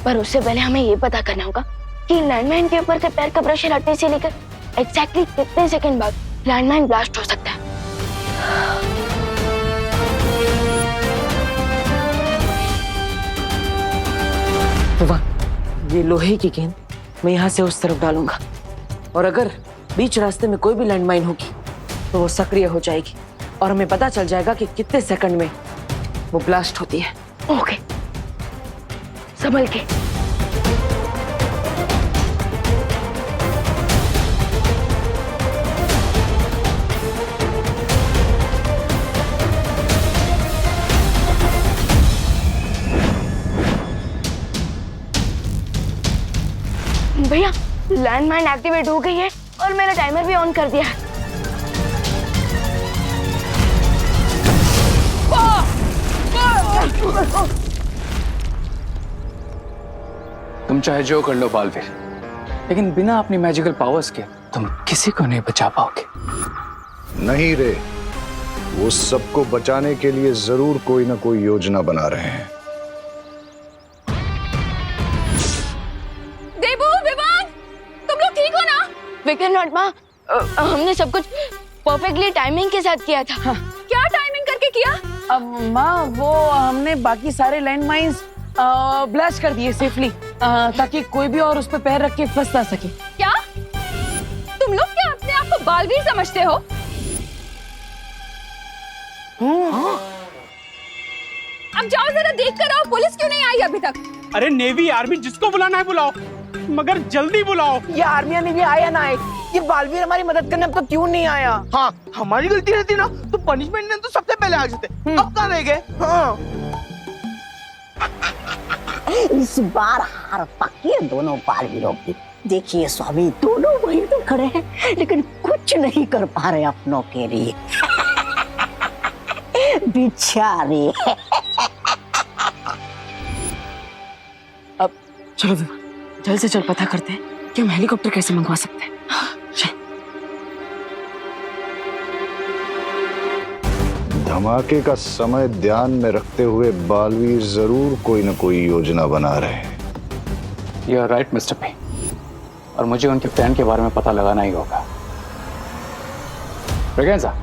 पर उससे पहले हमें ये पता करना होगा कि लैंडमाइन के ऊपर से पैर का प्रेशर हटने से लेकर एग्जैक्टली कितने सेकंड बाद लैंडमाइन ब्लास्ट हो सकता है। विवा, ये लोहे की गेंद मैं यहाँ से उस तरफ डालूंगा और अगर बीच रास्ते में कोई भी लैंडमाइन होगी तो वो सक्रिय हो जाएगी और हमें पता चल जाएगा कि कितने सेकंड में वो ब्लास्ट होती है। ओके, संभल के। भैया लैंडमाइन एक्टिवेट हो गई है और मेरा टाइमर भी ऑन कर दिया। तुम चाहे जो कर लो बालवीर, लेकिन बिना अपनी मैजिकल पावर्स के तुम किसी को नहीं बचा पाओगे। नहीं रे, वो सबको बचाने के लिए जरूर कोई ना कोई योजना बना रहे हैं। देबू, विवान, तुम लोग ठीक हो ना? विक्टर नॉट माँ, हमने सब कुछ परफेक्टली टाइमिंग के साथ किया था। क्या टाइमिंग करके किया? अब माँ वो हमने बाकी सारे लैंड माइंस ब्लास्ट कर दिए सेफली, ताकि कोई भी और उस पर पैर रख के फंस ना सके। क्या तुम लोग क्या अपने आप को बालवीर समझते हो? अब जाओ जरा देख कर आओ, पुलिस क्यों नहीं आई अभी तक? अरे नेवी आर्मी जिसको बुलाना है बुलाओ, मगर जल्दी बुलाओ। ये आर्मी ने भी आया ना आए, ये बालवीर हमारी मदद करने अब तक क्यों नहीं आया? हाँ, हमारी गलती रहती ना तो पनिशमेंट ने तो सबसे पहले आ जाते। अब कहाँ रह गए? हाँ। इस बार हार पक्की है दोनों बालवीरों की। देखिए स्वामी, दोनों वहीं तो खड़े हैं लेकिन कुछ नहीं कर पा रहे अपनों के लिए। बेचारे। अब चलो जल्द से जल्द पता करते हैं कि हम हेलीकॉप्टर कैसे मंगवा सकते हैं। धमाके का समय ध्यान में रखते हुए बालवीर जरूर कोई ना कोई योजना बना रहे हैं। You are right mister P, और मुझे उनके प्लान के बारे में पता लगाना ही होगा। ब्रिगेंजा,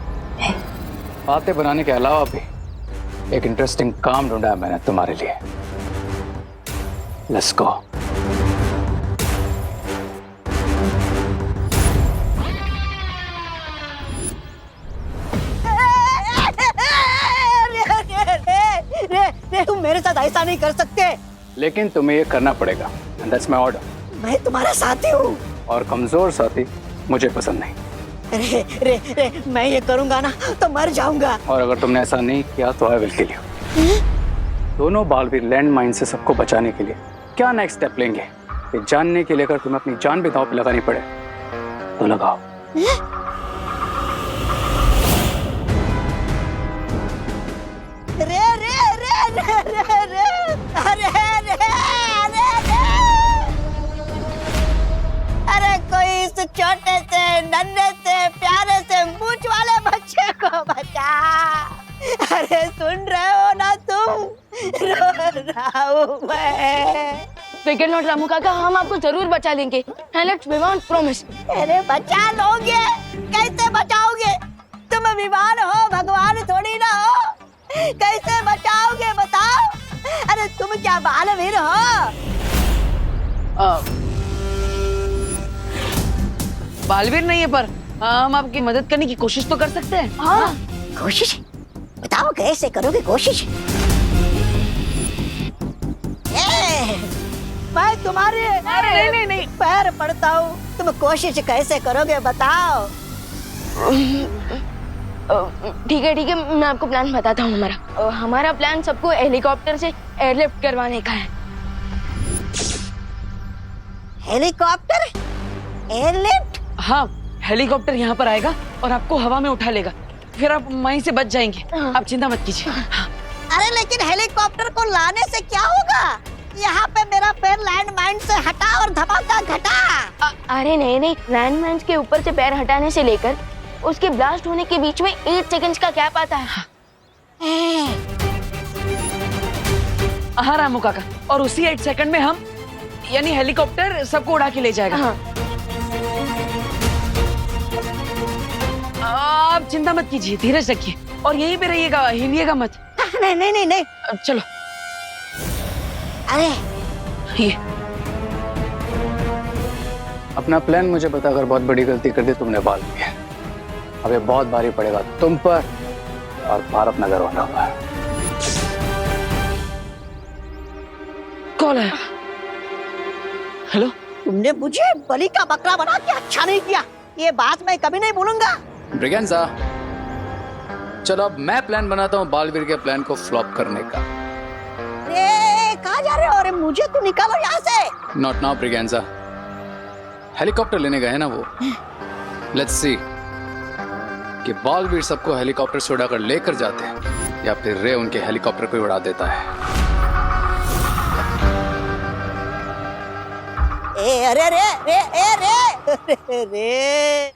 बातें बनाने के अलावा भी एक इंटरेस्टिंग काम ढूंढा है मैंने तुम्हारे लिए। Let's go. तुम मेरे साथ ऐसा नहीं कर सकते। लेकिन तुम्हें ये करना पड़ेगा, एंड दैट्स माय ऑर्डर। मैं तुम्हारा साथी हूँ। और कमजोर साथी मुझे पसंद नहीं। रे, रे, रे, मैं ये करूंगा ना तो मर जाऊंगा। और अगर तुमने ऐसा नहीं किया तो आई विल किल यू। दोनों बालवीर लैंड माइन से सबको बचाने के लिए क्या नेक्स्ट स्टेप लेंगे, ये जानने के लिए अगर तुम्हें अपनी जान भी दांव पे लगानी पड़े तो लगाओ। रे रे रे रे रे रे अरे रे अरे रे अरे कोई इस छोटे से नन्हे से प्यारे से मूंछ वाले बच्चे को बचा। अरे सुन रहे हो ना तुम? रो रहा हूँ मैं। विक्टर नॉट रामू काका, हम आपको जरूर बचा लेंगे। Let's Vivaan promise. अरे बचा लोगे? कैसे बचाओगे? तुम विमान हो, भगवान थोड़ी ना हो। कैसे बचाओगे बताओ? अरे तुम क्या बालवीर हो? बालवीर नहीं है, पर हम आपकी मदद करने की कोशिश तो कर सकते हैं। हाँ, कोशिश बताओ कैसे करोगे कोशिश? मैं तुम्हारे नहीं। पैर पड़ता हूँ, तुम कोशिश कैसे करोगे बताओ? ठीक है, मैं आपको प्लान बताता हूँ। हमारा प्लान सबको हेलीकॉप्टर से एयरलिफ्ट करवाने का है। Helicopter airlift? हाँ, हेलीकॉप्टर यहाँ पर आएगा और आपको हवा में उठा लेगा, फिर आप वहीं से बच जाएंगे। आप चिंता मत कीजिए। अरे लेकिन हेलीकॉप्टर को लाने से क्या होगा? यहाँ पे मेरा पैर लैंड माइन से हटा और धमाका घटा। अरे नहीं, लैंड माइंस के ऊपर से पैर हटाने से लेकर उसके ब्लास्ट होने के बीच में 8 सेकंड्स का गैप आता है। हाँ रामू काका, और उसी 8 सेकंड में हम यानी हेलीकॉप्टर सबको उड़ा के ले जाएगा। हाँ। आप चिंता मत कीजिए, धीरज रखिए और यहीं पे रहिएगा, हिलिएगा मत। नहीं। चलो। अरे ये अपना प्लान मुझे बताकर बहुत बड़ी गलती कर दी तुमने बाल में। अब ये बहुत भारी पड़ेगा तुम पर और भारत नगर होना पर। कौन है? हेलो, तुमने मुझे बलि का बकरा बना के अच्छा नहीं किया, ये बात मैं कभी नहीं भूलूंगा। ब्रिगेंजा, चलो अब मैं प्लान बनाता हूँ बालवीर के प्लान को फ्लॉप करने का। कहाँ जा रहे हो? अरे मुझे तो निकालो यहाँ से। नॉट नाउ ब्रिगेंजा, हेलीकॉप्टर लेने गए हैं ना वो, लेट्स सी कि बालवीर सबको हेलीकॉप्टर से उड़ाकर लेकर जाते हैं या फिर रे उनके हेलीकॉप्टर को उड़ा देता है। अरे रे रे रे रे रे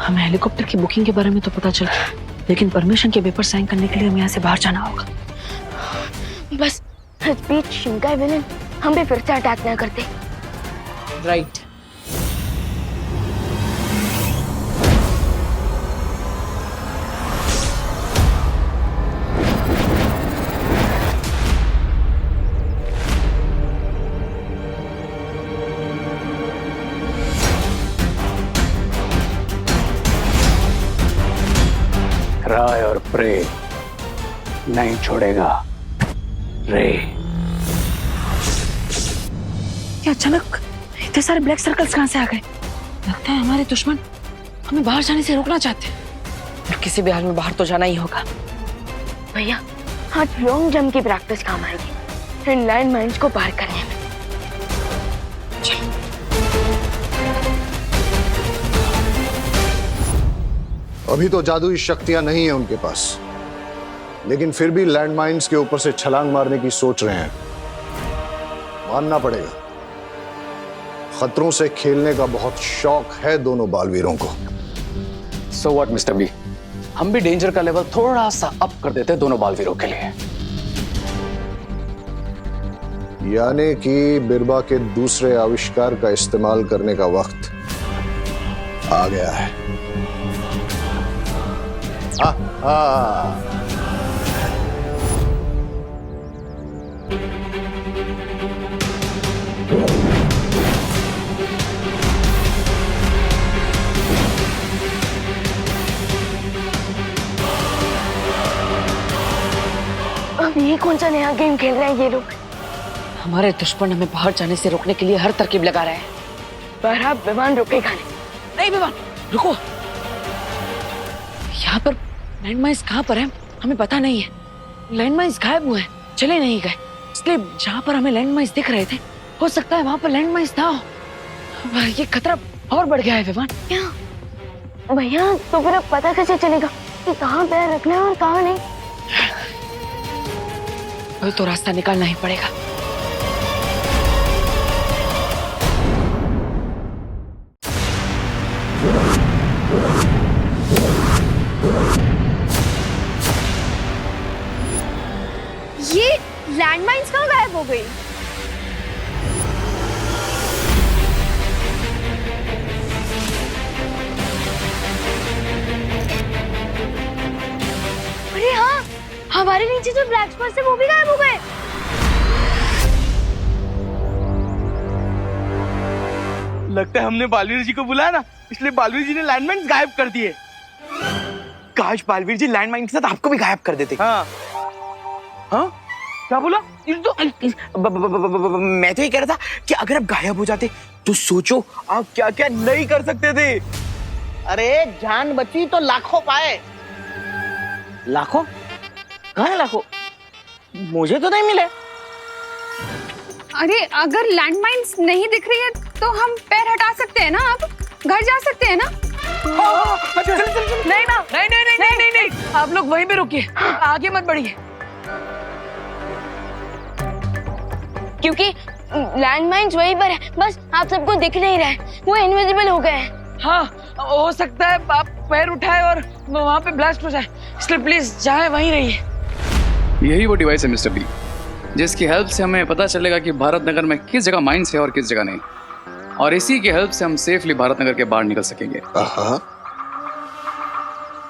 हमें हेलीकॉप्टर की बुकिंग के बारे में तो पता चल गया, लेकिन परमिशन के पेपर साइन करने के लिए हमें यहाँ से बाहर जाना होगा। बस इस बीच शिंकाई विलेन हम भी फिर से अटैक ना करते। राइट। राय और प्रे नहीं छोड़ेगा रे। क्या अचानक इतने सारे ब्लैक सर्कल्स कहां से आ गए? लगता है हमारे दुश्मन हमें बाहर जाने से रोकना चाहते हैं, और किसी भी हाल में बाहर तो जाना ही होगा। भैया आज लॉन्ग जंप की प्रैक्टिस काम आएगी इन लैंड माइन्स को पार करने में। अभी तो जादुई शक्तियां नहीं है उनके पास, लेकिन फिर भी लैंड माइन्स के ऊपर से छलांग मारने की सोच रहे हैं। मानना पड़ेगा, खतरों से खेलने का बहुत शौक है दोनों बालवीरों को। सो व्हाट मिस्टर बी, हम भी डेंजर का लेवल थोड़ा सा अप कर देते हैं दोनों बालवीरों के लिए। यानी कि बिरबा के दूसरे आविष्कार का इस्तेमाल करने का वक्त आ गया है। अब ये कौन सा नया गेम खेल रहे हैं ये लोग? हमारे दुश्मन हमें बाहर जाने से रोकने के लिए हर तरकीब लगा रहे हैं। पर अब विमान रुकेगा नहीं। नहीं विमान रुको, यहाँ पर लैंड माइन्स कहाँ पर है हमें पता नहीं है। लैंड माइन्स गायब हुए हैं, चले नहीं गए, इसलिए जहाँ पर हमें लैंड माइन्स दिख रहे थे हो सकता है वहाँ पर लैंड माइन्स ना हो। ये खतरा और बढ़ गया है विमान। क्या भैया, तो फिर अब पता कैसे चलेगा कि कहाँ पैर रखना है और कहाँ नहीं? तो रास्ता निकालना ही पड़ेगा। ये लैंडमाइंस कहाँ गायब हो गई? अरे हाँ, हमारे नीचे जो ब्लैक स्पॉट्स है वो भी गायब हो गए। लगता है हमने बालवीर जी को बुलाया ना, इसलिए बालवीर जी ने लैंडमाइन्स गायब कर दिए। काश बालवीर जी लैंडमाइन के साथ आपको भी गायब कर देते। हाँ हाँ, क्या बोला? मैं तो ये कह रहा था कि अगर आप गायब हो जाते तो सोचो आप क्या क्या नहीं कर सकते थे। अरे जान बची तो लाखों पाए। लाखों? कहाँ है लाखों? मुझे तो नहीं मिले। अरे अगर लैंडमाइंस नहीं दिख रही है तो हम पैर हटा सकते हैं ना, अब घर जा सकते हैं ना। नहीं ना, नहीं नहीं नहीं नहीं नहीं नहीं, आप लोग वहीं पे रुकिए, आगे मत बढ़िए। क्योंकि लैंडमाइन्स वहीं पर है, बस आप सबको दिख नहीं रहा है, वो इनविजिबल हो गए हैं। हाँ हो सकता है आप पैर उठाए और वहाँ पे ब्लास्ट हो जाए, इसलिए प्लीज जहाँ वहीं रहिए। यही वो डिवाइस है मिस्टर बी, जिसकी हेल्प से हमें पता चलेगा कि भारत नगर में किस जगह माइंस है और किस जगह नहीं, और इसी की हेल्प से हम सेफली भारत नगर के बाहर निकल सकेंगे।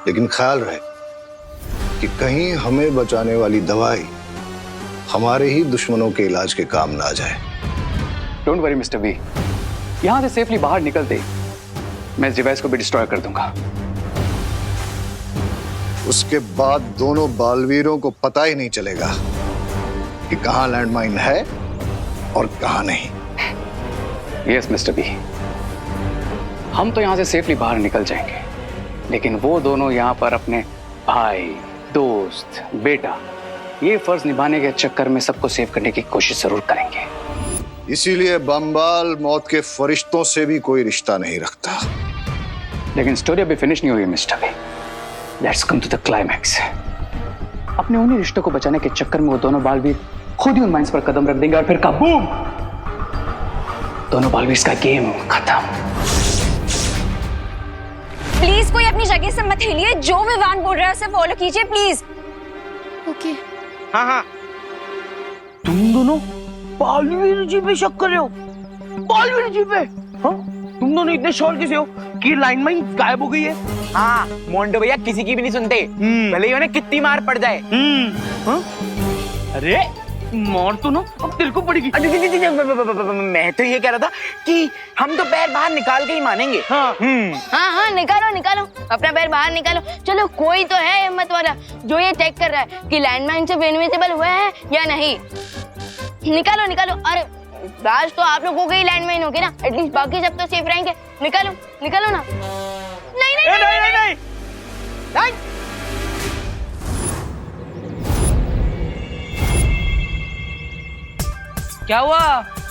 लेकिन ख्याल रहे कि कहीं हमें बचाने वाली दवाई हमारे ही दुश्मनों के इलाज के काम ना आ जाए। डोंट वरी मिस्टर बी, यहाँ से सेफली बाहर निकलते मैं इस डिवाइस को भी डिस्ट्रॉय कर दूंगा। उसके बाद दोनों बालवीरों को पता ही नहीं चलेगा कि कहाँ लैंडमाइन है और कहाँ नहीं। यस मिस्टर बी, हम तो यहाँ से सेफली बाहर निकल जाएंगे, लेकिन वो दोनों यहाँ पर अपने भाई दोस्त, बेटा, ये फर्ज निभाने के चक्कर में सबको सेव करने की कोशिश जरूर करेंगे। इसीलिए बम्बाल मौत के फरिश्तों से भी कोई रिश्ता नहीं रखता। लेकिन स्टोरी अभी फिनिश नहीं हुई mister B. Let's come to the climax. अपने उन्हीं रिश्तों को बचाने के चक्कर में वो दोनों बालवीर खुद ही उन माइंस पर कदम रख देंगे और फिर काबूम, दोनों बालवीर का गेम खत्म। प्लीज कोई अपनी जगह से मत हिलिए, जो विवान बोल रहा है उसे फॉलो कीजिए प्लीज। ओके। हाँ हाँ, तुम दोनों बालवीर जी पे शक कर रहे हो? बालवीर जी पे? हाँ? तुम दोनों इतने श्योर कैसे हो कि लाइन माइन गायब हो गई है? हाँ, मोंडो भैया किसी की भी नहीं सुनते, भले ही उन्हें कितनी मार पड़ जाए। हाँ? अरे मार तो ना अब दिल को पड़ेगी। मैं तो ये कह रहा था कि हम तो पैर बाहर निकाल के ही मानेंगे। हाँ। हाँ, निकालो निकालो, अपना पैर बाहर निकालो। चलो कोई तो है हिम्मत वाला जो ये चेक कर रहा है कि लैंडमाइन से इनविजिबल हुआ है या नहीं। निकालो निकालो। अरे राज तो आप लोगों के ही लैंडमाइन होगी ना, एटलीस्ट बाकी सब तो सेफ रहेंगे। निकालो निकालो ना। नहीं नहीं नहीं नहीं, नहीं, नहीं। क्या हुआ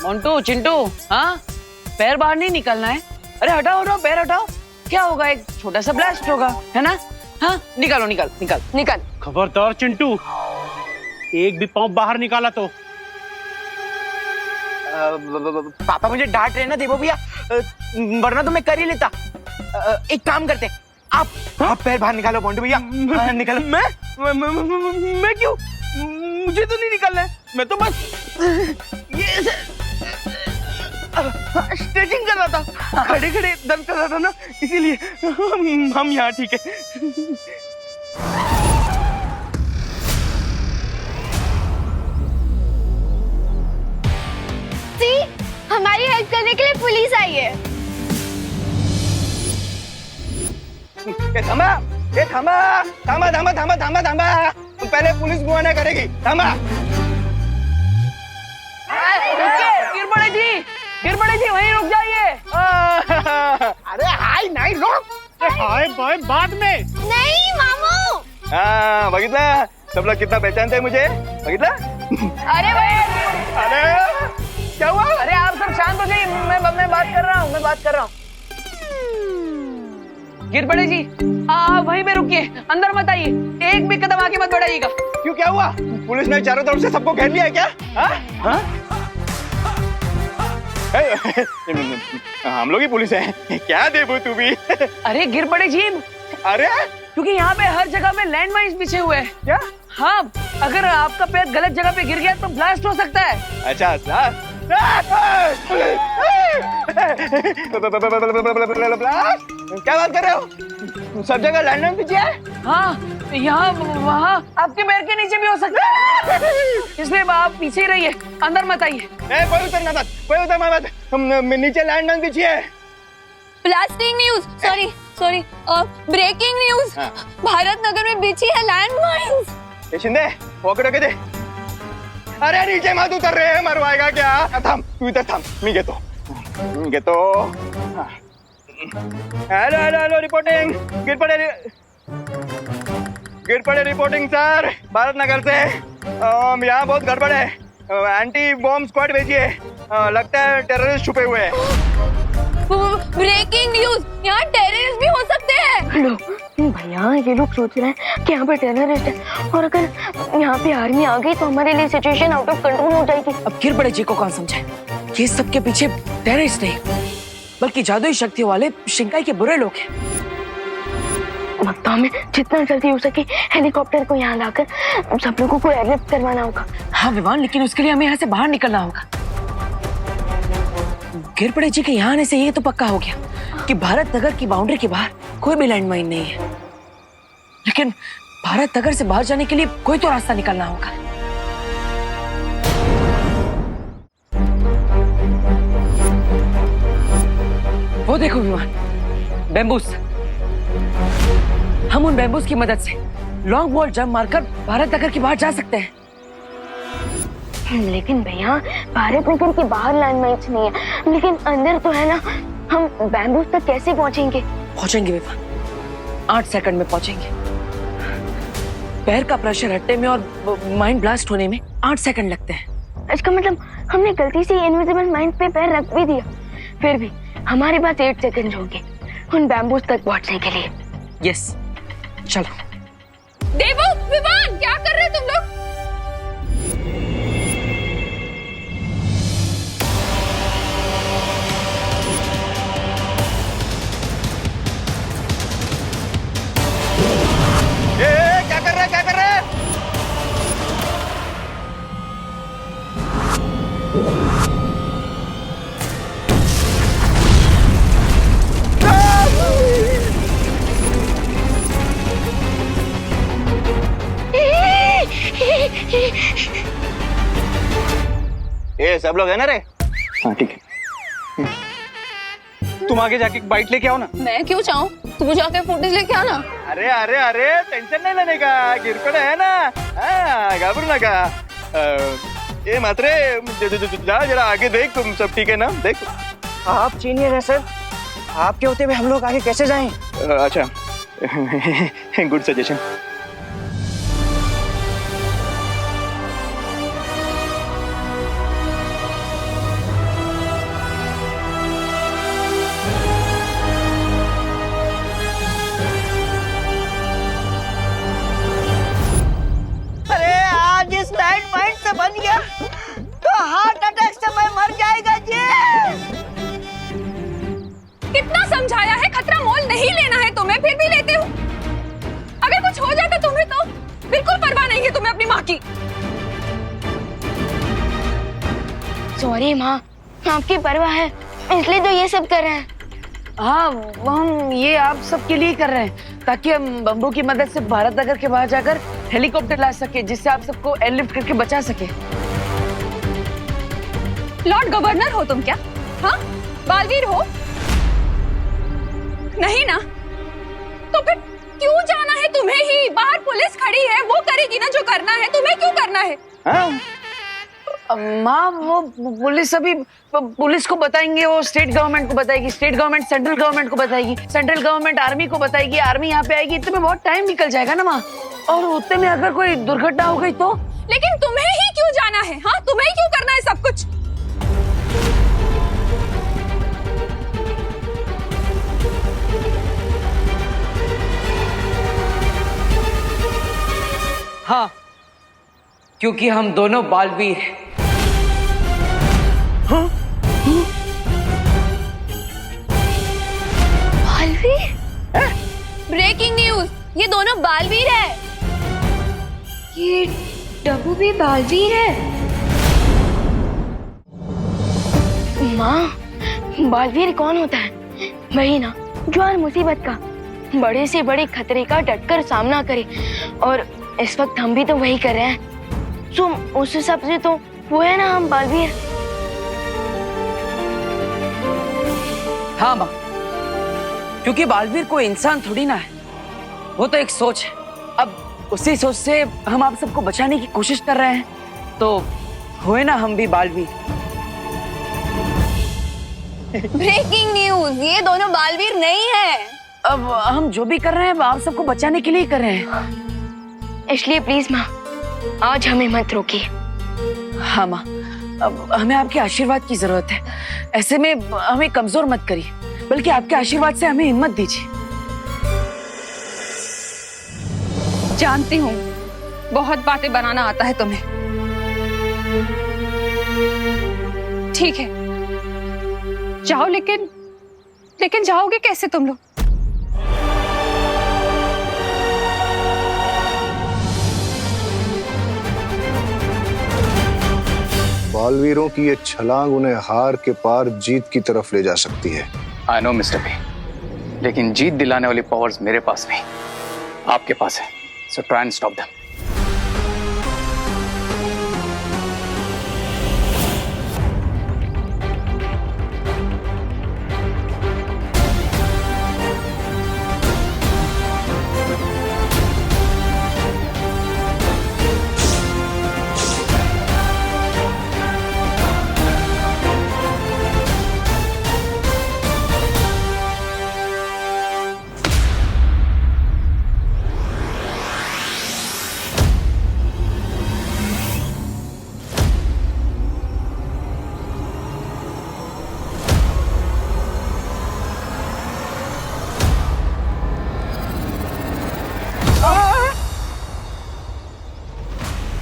मोंटू, चिंटू? हाँ, पैर बाहर नहीं निकलना है। अरे हटाओ हटाओ, पैर हटाओ। क्या होगा, एक छोटा सा ब्लास्ट होगा, है ना? हाँ, निकालो निकाल निकाल निकाल। खबरदार चिंटू, एक भी पाँव बाहर निकाला तो। पापा मुझे डांट रहे ना देवो भैया, वरना तो मैं कर ही लेता। एक काम करते, आप पैर बाहर निकालो मोंटू भैया। निकालो। मैं क्यों? मुझे तो नहीं निकालना है, मैं तो बस ये स्ट्रेचिंग कर रहा था, खड़े खड़े दर्द कर रहा था ना, इसीलिए हम यहाँ ठीक है। सी, हमारी हेल्प करने के लिए पुलिस आई है। थामा, ये थामा थामा थामा थामा थामा थामा, पहले पुलिस बुआना करेगी। थामा। गिरबड़े जी वहीं रुक जाइए। अरे हाय नहीं रुक, हाय बाय बाद में। नहीं मामू। हाँ बगितला, सब लोग कितना पहचानते हैं मुझे, बगितला? अरे भाई, अरे क्या हुआ? अरे आप सब शांत हो जाइए, मैं बात कर रहा हूँ। गिरबड़े जी आप वहीं पे रुकिए, अंदर मत आइए, एक भी कदम आगे मत बढ़ाइएगा। क्यों, क्या हुआ? पुलिस ने चारों तरफ से सबको घेर लिया है क्या? हाँ? हम लोग ही पुलिस है क्या देबू तू भी? अरे गिरबड़े जी, अरे क्योंकि यहाँ पे हर जगह में लैंड माइन्स बिछे हुए हैं। क्या? हाँ, अगर आपका पैर गलत जगह पे गिर गया तो ब्लास्ट हो सकता है। अच्छा क्या बात कर रहे हो? सब जगह लैंडमाइन बिछे है? हाँ, यहाँ वहाँ आपके पैर के नीचे भी हो सकता है, इसलिए आप पीछे ही रहिए, अंदर मत आइए। कोई उतरना मत, कोई उतरना मत, नीचे लैंडमाइन बिछी है। Blasting news, sorry, breaking news, Bharat Nagar में बिछी है लैंडमाइंस। ये शिंदे, पॉकेट दे। अरे नीचे मत उतर रहे हैं, मरवाएगा क्या? थाम, तू इधर थाम, मी घेतो। हेलो रिपोर्टिंग, गिरपड़े रिपोर्टिंग सर, भारत नगर से। यहाँ बहुत गड़बड़ है, एंटी बॉम्ब स्क्वाड भेजिए, लगता है टेररिस्ट छुपे हुए हैं। ब्रेकिंग न्यूज, यहाँ टेररिस्ट भी हो सकते हैं। लो भैया, ये लोग सोच रहे हैं कि यहाँ पे टेररिस्ट है, और अगर यहाँ पे आर्मी आ गई तो हमारे लिए सिचुएशन आउट ऑफ कंट्रोल हो जाएगी। अब गिरबड़े जी को कौन समझाए, ये सबके पीछे टेररिस्ट नहीं बल्कि जादुई शक्तियों वाले शिंकाई के बुरे लोग हैं। अब तो हमें जितना जल्दी हो सके हेलीकॉप्टर को यहाँ लाकर सब लोगों को एयरलिफ्ट करवाना होगा। हाँ विवान, लेकिन उसके लिए हमें यहाँ से बाहर निकलना होगा। गिरपड़े जी के यहाँ आने से ये तो पक्का हो गया कि भारत नगर की बाउंड्री के बाहर कोई भी लैंडमाइन नहीं है, लेकिन भारत नगर से बाहर जाने के लिए कोई तो रास्ता निकालना होगा। वो देखो विमान, बैम्बूस। हम उन बैम्बूस की मदद से लॉन्ग वॉल जंप मारकर भारत नगर के बाहर जा सकते हैं। लेकिन भैया, भारत नगर के बाहर लैंडमाइंस नहीं है, लेकिन अंदर तो है ना। हम बैम्बूस तक कैसे पहुंचेंगे? पहुंचेंगे विवान, 8 सेकंड में पहुंचेंगे। पैर का प्रेशर हटने में और माइंड ब्लास्ट होने में 8 सेकंड लगते हैं। इसका मतलब हमने गलती से इनविजिबल माइंड पे पैर रख भी दिया, फिर भी हमारे पास 8 सेकंड होंगे उन बैम्बूज तक पहुंचने के लिए। यस, चलो। देवो, विवान, क्या कर रहे हो तुम लोग? क्या कर रहा है, क्या कर रहा है? ये सब लोग है ना रे? हाँ ठीक है। तुम आगे जाके बाइट लेके आओ ना। मैं क्यों चाहूँ? तू जाके फुटेज लेके आना। अरे अरे अरे टेंशन नहीं लेने का, गिरपड़ है ना, घबरू ना का। ये मात्रे जा जरा आगे देख, तुम सब ठीक है ना? देख, आप सीनियर है सर, आपके होते हुए हम लोग आगे कैसे जाएं? अच्छा गुड सजेशन। अरे आज इस लैंड माइंड से बन गया तो हार्ट अटैक से मैं मर जाएगा जी। कितना समझाया है, खतरा मोल नहीं लेना है तुम्हें, फिर भी लेते हो। अगर कुछ हो जाता तुम्हें तो बिल्कुल परवाह नहीं है तुम्हें अपनी माँ की। सॉरी माँ, आपकी परवाह है इसलिए तो ये सब कर रहे हैं। हाँ, हम ये आप सबके लिए कर रहे हैं ताकि हम बम्बू की मदद से भारत नगर के बाहर जाकर हेलीकॉप्टर ला सके, जिससे आप सबको एयरलिफ्ट करके बचा सके। लॉर्ड गवर्नर हो तुम क्या? हाँ, बालवीर हो? नहीं ना? तो फिर क्यों जाना है तुम्हें ही? बाहर पुलिस खड़ी है, वो करेगी ना जो करना है, तुम्हें क्यों करना है? माँ, वो पुलिस अभी पुलिस को बताएंगे, वो स्टेट गवर्नमेंट को बताएगी, स्टेट गवर्नमेंट सेंट्रल गवर्नमेंट को बताएगी, सेंट्रल गवर्नमेंट आर्मी को बताएगी, आर्मी यहाँ पे आएगी। इतने में बहुत टाइम निकल जाएगा ना माँ, और उतने में अगर कोई दुर्घटना हो गई तो? लेकिन तुम्हें ही क्यों जाना है? हाँ, तुम्हें ही क्यों करना है सब कुछ? हाँ, क्योंकि हम दोनों बालवीर हैं। बालवीर? ब्रेकिंग न्यूज, ये दोनों बालवीर है। ये डब्बू भी बालवीर है? माँ, बालवीर कौन होता है? वही ना जो हर मुसीबत का, बड़े से बड़े खतरे का डटकर सामना करे, और इस वक्त हम भी तो वही कर रहे हैं। तो उस हिसाब से तो वो है ना हम बालवीर। हाँ माँ, क्योंकि बालवीर कोई इंसान थोड़ी ना है, वो तो एक सोच है। अब उसी सोच से हम आप सबको बचाने की कोशिश कर रहे हैं, तो हुए ना हम भी बालवीर। ब्रेकिंग न्यूज, ये दोनों बालवीर नहीं है। अब हम जो भी कर रहे हैं वो आप सबको बचाने के लिए कर रहे हैं, इसलिए प्लीज माँ, आज हमें मत रोकिए। हाँ माँ, अब हमें आपके आशीर्वाद की जरूरत है। ऐसे में हमें कमजोर मत करिए, बल्कि आपके आशीर्वाद से हमें हिम्मत दीजिए। जानती हूँ बहुत बातें बनाना आता है तुम्हें। ठीक है, जाओ, लेकिन जाओगे कैसे तुम लोग? बालवीरों की ये छलांग उन्हें हार के पार जीत की तरफ ले जा सकती है। आई नो मिस्टर बी, लेकिन जीत दिलाने वाली पावर्स मेरे पास नहीं, आपके पास है। So try and stop them.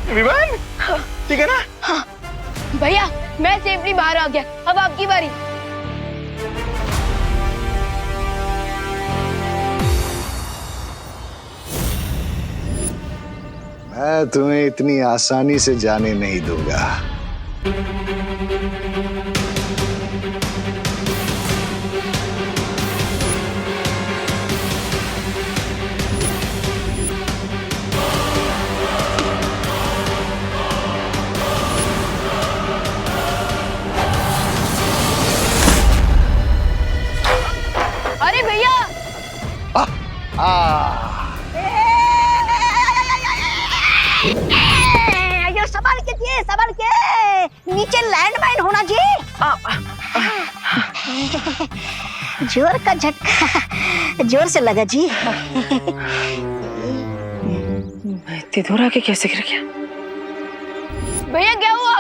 Vivaan ठीक है ना? भैया मैं सेफली बाहर आ गया, अब आपकी बारी। मैं तुम्हें इतनी आसानी से जाने नहीं दूंगा। अरे भैया ये संभाल के दिए, संभाल के, नीचे लैंडमाइन होना जी। जोर का झटका जोर से लगा जी। इतनी दूर आके कैसे गिर गया? भैया क्या हुआ?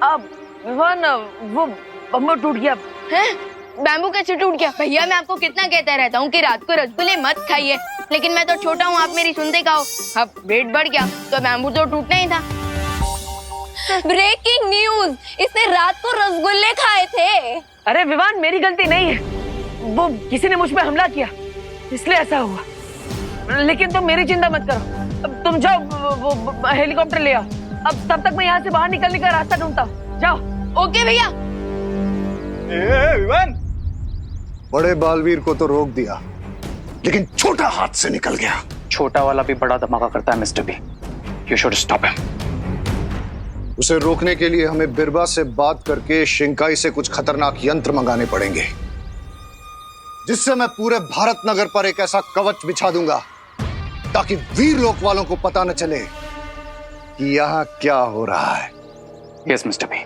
अब विवान वो बम्बू टूट गया। हैं? बैम्बू कैसे टूट गया? भैया मैं आपको कितना कहता रहता हूँ कि रात को रसगुल्ले मत खाइए, लेकिन मैं तो छोटा हूँ, आप मेरी सुनते खाओ। अब वेट बढ़ गया तो बैम्बू तो टूटना ही था। ब्रेकिंग न्यूज, इसने रात को रसगुल्ले खाए थे। अरे विवान मेरी गलती नहीं है, वो किसी ने मुझ पे हमला किया इसलिए ऐसा हुआ। लेकिन तुम मेरी चिंता मत करो, अब तुम जाओ वो हेलीकॉप्टर ले आओ। अब तब तक मैं यहाँ से बाहर निकलने का रास्ता ढूंढता हूँ। जाओ। ओके भैया। विवान बड़े बालवीर को तो रोक दिया, लेकिन छोटा हाथ से निकल गया। छोटा वाला भी बड़ा धमाका करता है mister B. You should stop him. उसे रोकने के लिए हमें बिरबा से बात करके शिंकाई से कुछ खतरनाक यंत्र मंगाने पड़ेंगे, जिससे मैं पूरे भारत नगर पर एक ऐसा कवच बिछा दूंगा ताकि वीर लोक वालों को पता न चले कि यहाँ क्या हो रहा है। Yes mister B.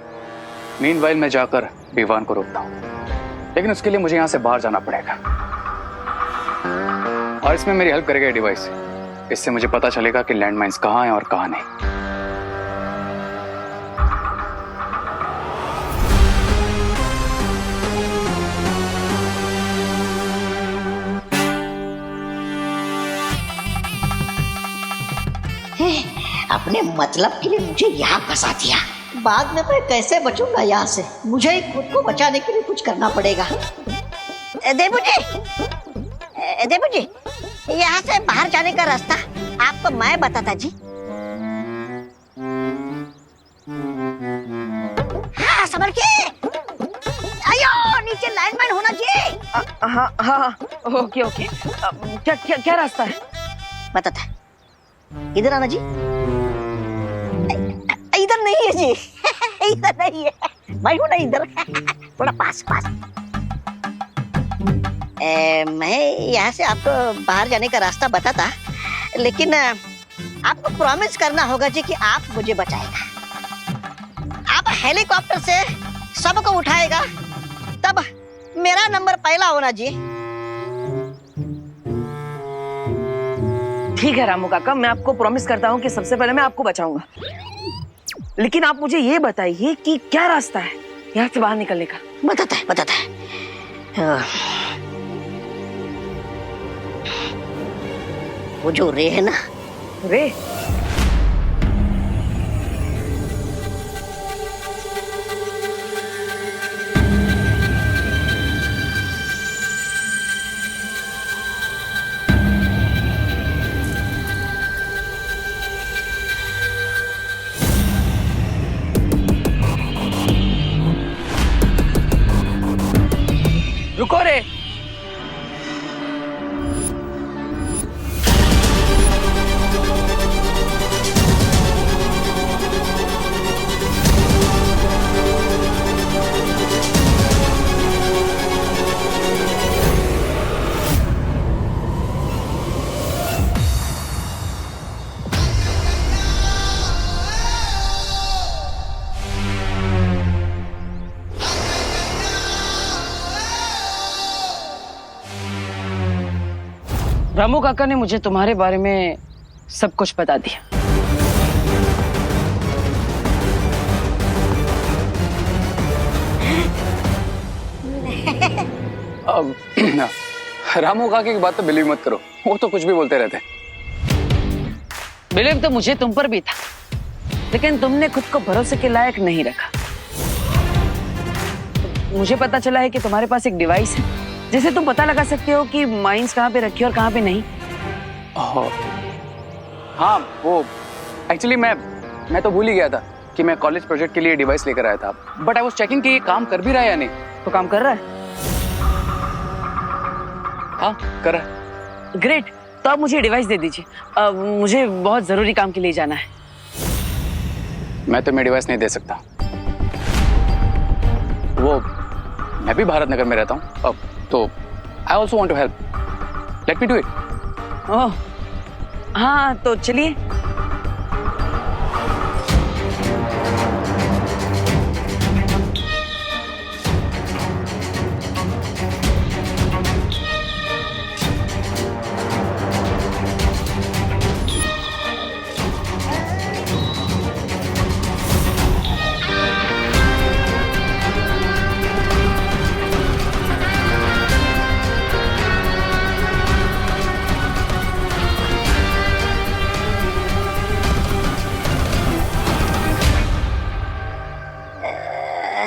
मीनवाइल मैं जाकर विवान को रोकता हूँ, लेकिन उसके लिए मुझे यहाँ से बाहर जाना पड़ेगा। और इसमें मेरी हेल्प करेगा ये डिवाइस। इससे मुझे पता चलेगा कि लैंडमाइंस कहाँ हैं और कहाँ नहीं। अपने मतलब के लिए मुझे यहाँ फंसा दिया, बाद में मैं कैसे बचूंगा यहाँ से? मुझे ही खुद को बचाने के लिए कुछ करना पड़ेगा। देबू जी, यहाँ से बाहर जाने का रास्ता आपको मैं बताता जी। हाँ संभल के, आयो नीचे लाइनमैन होना जी। हाँ हाँ ओके ओके। क्या क्या क्या रास्ता है? बताता है, इधर आना जी। इधर नहीं है जी, इधर नहीं है, मैं हूं ना इधर, थोड़ा पास पास। मैं यहाँ से आपको बाहर जाने का रास्ता बताता, लेकिन आपको प्रॉमिस करना होगा जी कि आप मुझे बचाएगा। आप हेलीकॉप्टर से सबको उठाएगा, तब मेरा नंबर पहला होना जी। ठीक है रामू काका, मैं आपको प्रॉमिस करता हूँ कि सबसे पहले मैं आपको बचाऊंगा, लेकिन आप मुझे ये बताइए कि क्या रास्ता है यहाँ से बाहर निकलने का? बताता है। वो जो रे है ना, रे? रुको रे। रामू काका ने मुझे तुम्हारे बारे में सब कुछ बता दिया। रामू काका की बात तो बिलीव मत करो, वो तो कुछ भी बोलते रहते। बिलीव तो मुझे तुम पर भी था, लेकिन तुमने खुद को भरोसे के लायक नहीं रखा। मुझे पता चला है कि तुम्हारे पास एक डिवाइस है जिससे तुम पता लगा सकते हो कि माइंस कहाँ पे रखी और कहाँ पे नहीं। हाँ, वो एक्चुअली मैं तो भूल ही गया था कि मैं कॉलेज प्रोजेक्ट के लिए डिवाइस लेकर आया था, बट आई वाज चेकिंग कि ये काम कर भी रहा है या नहीं। तो काम कर रहा है? हाँ, कर रहा है। ग्रेट, तो आप मुझे डिवाइस दे दीजिए। मुझे बहुत जरूरी काम के लिए जाना है। मैं तुम्हें डिवाइस नहीं दे सकता। वो मैं भी भारत नगर में रहता हूँ, तो I also want to help. Let me do it. Oh हाँ, तो चलिए।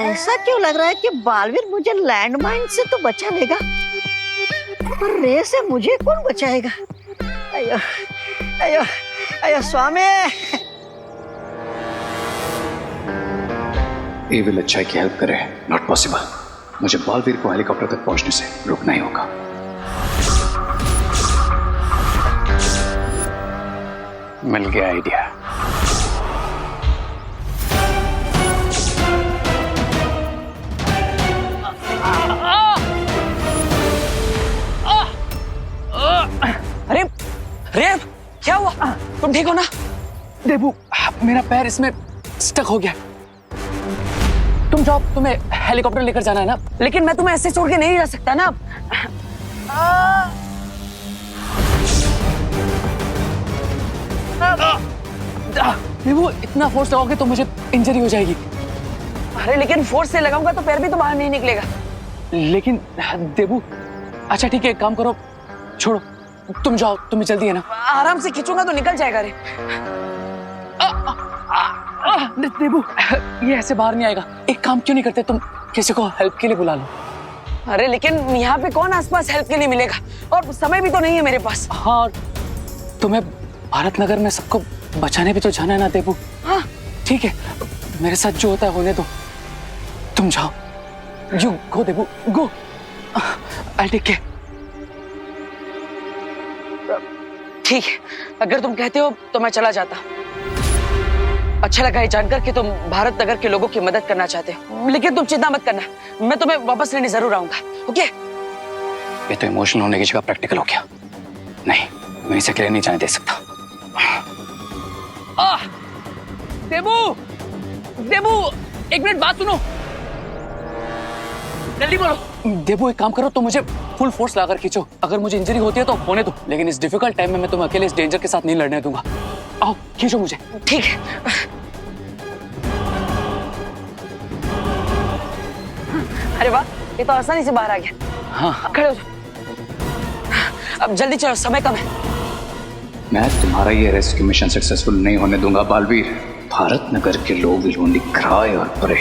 ऐसा क्यों लग रहा है कि बालवीर मुझे लैंडमाइन से तो बचा लेगा, पर रे से मुझे कौन बचाएगा? अयो अयो अयो स्वामी। ये विल अच्छाई की हेल्प करे, नॉट पॉसिबल। मुझे बालवीर को हेलीकॉप्टर तक पहुंचने से रुकना ही होगा। मिल गया आइडिया। अरे रेव, क्या हुआ? तुम ठीक हो ना? देबू, मेरा पैर इसमें स्टक हो गया। तुम जाओ, तुम्हें हेलीकॉप्टर लेकर जाना है ना। लेकिन मैं तुम्हें ऐसे छोड़ के नहीं जा सकता ना। देबू, इतना फोर्स लगाओगे तो मुझे इंजरी हो जाएगी। अरे लेकिन फोर्स से लगाऊंगा तो पैर भी तो बाहर नहीं निकलेगा। लेकिन देबू, अच्छा ठीक है, एक काम करो, छोड़ो, तुम जाओ, तुम्हें जल्दी है ना। आराम से खींचूंगा तो निकल जाएगा। रे देबू, ये ऐसे बाहर नहीं आएगा। एक काम क्यों नहीं करते, तुम किसी को हेल्प के लिए बुला लो। अरे लेकिन यहाँ पे कौन आसपास हेल्प के लिए मिलेगा, और समय भी तो नहीं है मेरे पास। हाँ, और तुम्हें भारत नगर में सबको बचाने भी तो जाना है ना देबू। हाँ ठीक है, मेरे साथ जो होता है होने दो, तुम जाओ। You go Debu, go. I take care. ठीक है, अगर तुम कहते हो तो मैं चला जाता। अच्छा लगा ये जानकर कि तुम भारत नगर के लोगों की मदद करना चाहते हो, लेकिन तुम चिंता मत करना, मैं तुम्हें वापस लेने जरूर आऊंगा। ओके? ये तो इमोशनल होने की जगह प्रैक्टिकल हो गया। नहीं, मैं इसे अकेले नहीं जाने दे सकता। देबू, देबू, एक मिनट बात सुनो, जल्दी बोलो। देबू, एक काम करो, तुम मुझे फुल फोर्स लाकर खींचो। अगर मुझे इंजरी होती है तो होने दो, लेकिन इस डिफिकल्ट टाइम में मैं तुम्हें अकेले इस डेंजर के साथ नहीं लड़ने दूंगा। आओ, खींचो मुझे। ठीक है। अरे वाह, ये तो आसानी से बाहर आ गया। हाँ, खड़े हो जाओ। अब जल्दी चलो, समय कम है। मैं तुम्हारा ये रेस्क्यू मिशन सक्सेसफुल नहीं होने दूंगा बालवीर। भारत नगर के लोग विल ओनली क्राई और प्रे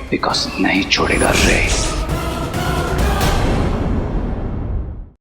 बिकॉज नहीं छोड़ेगा रे।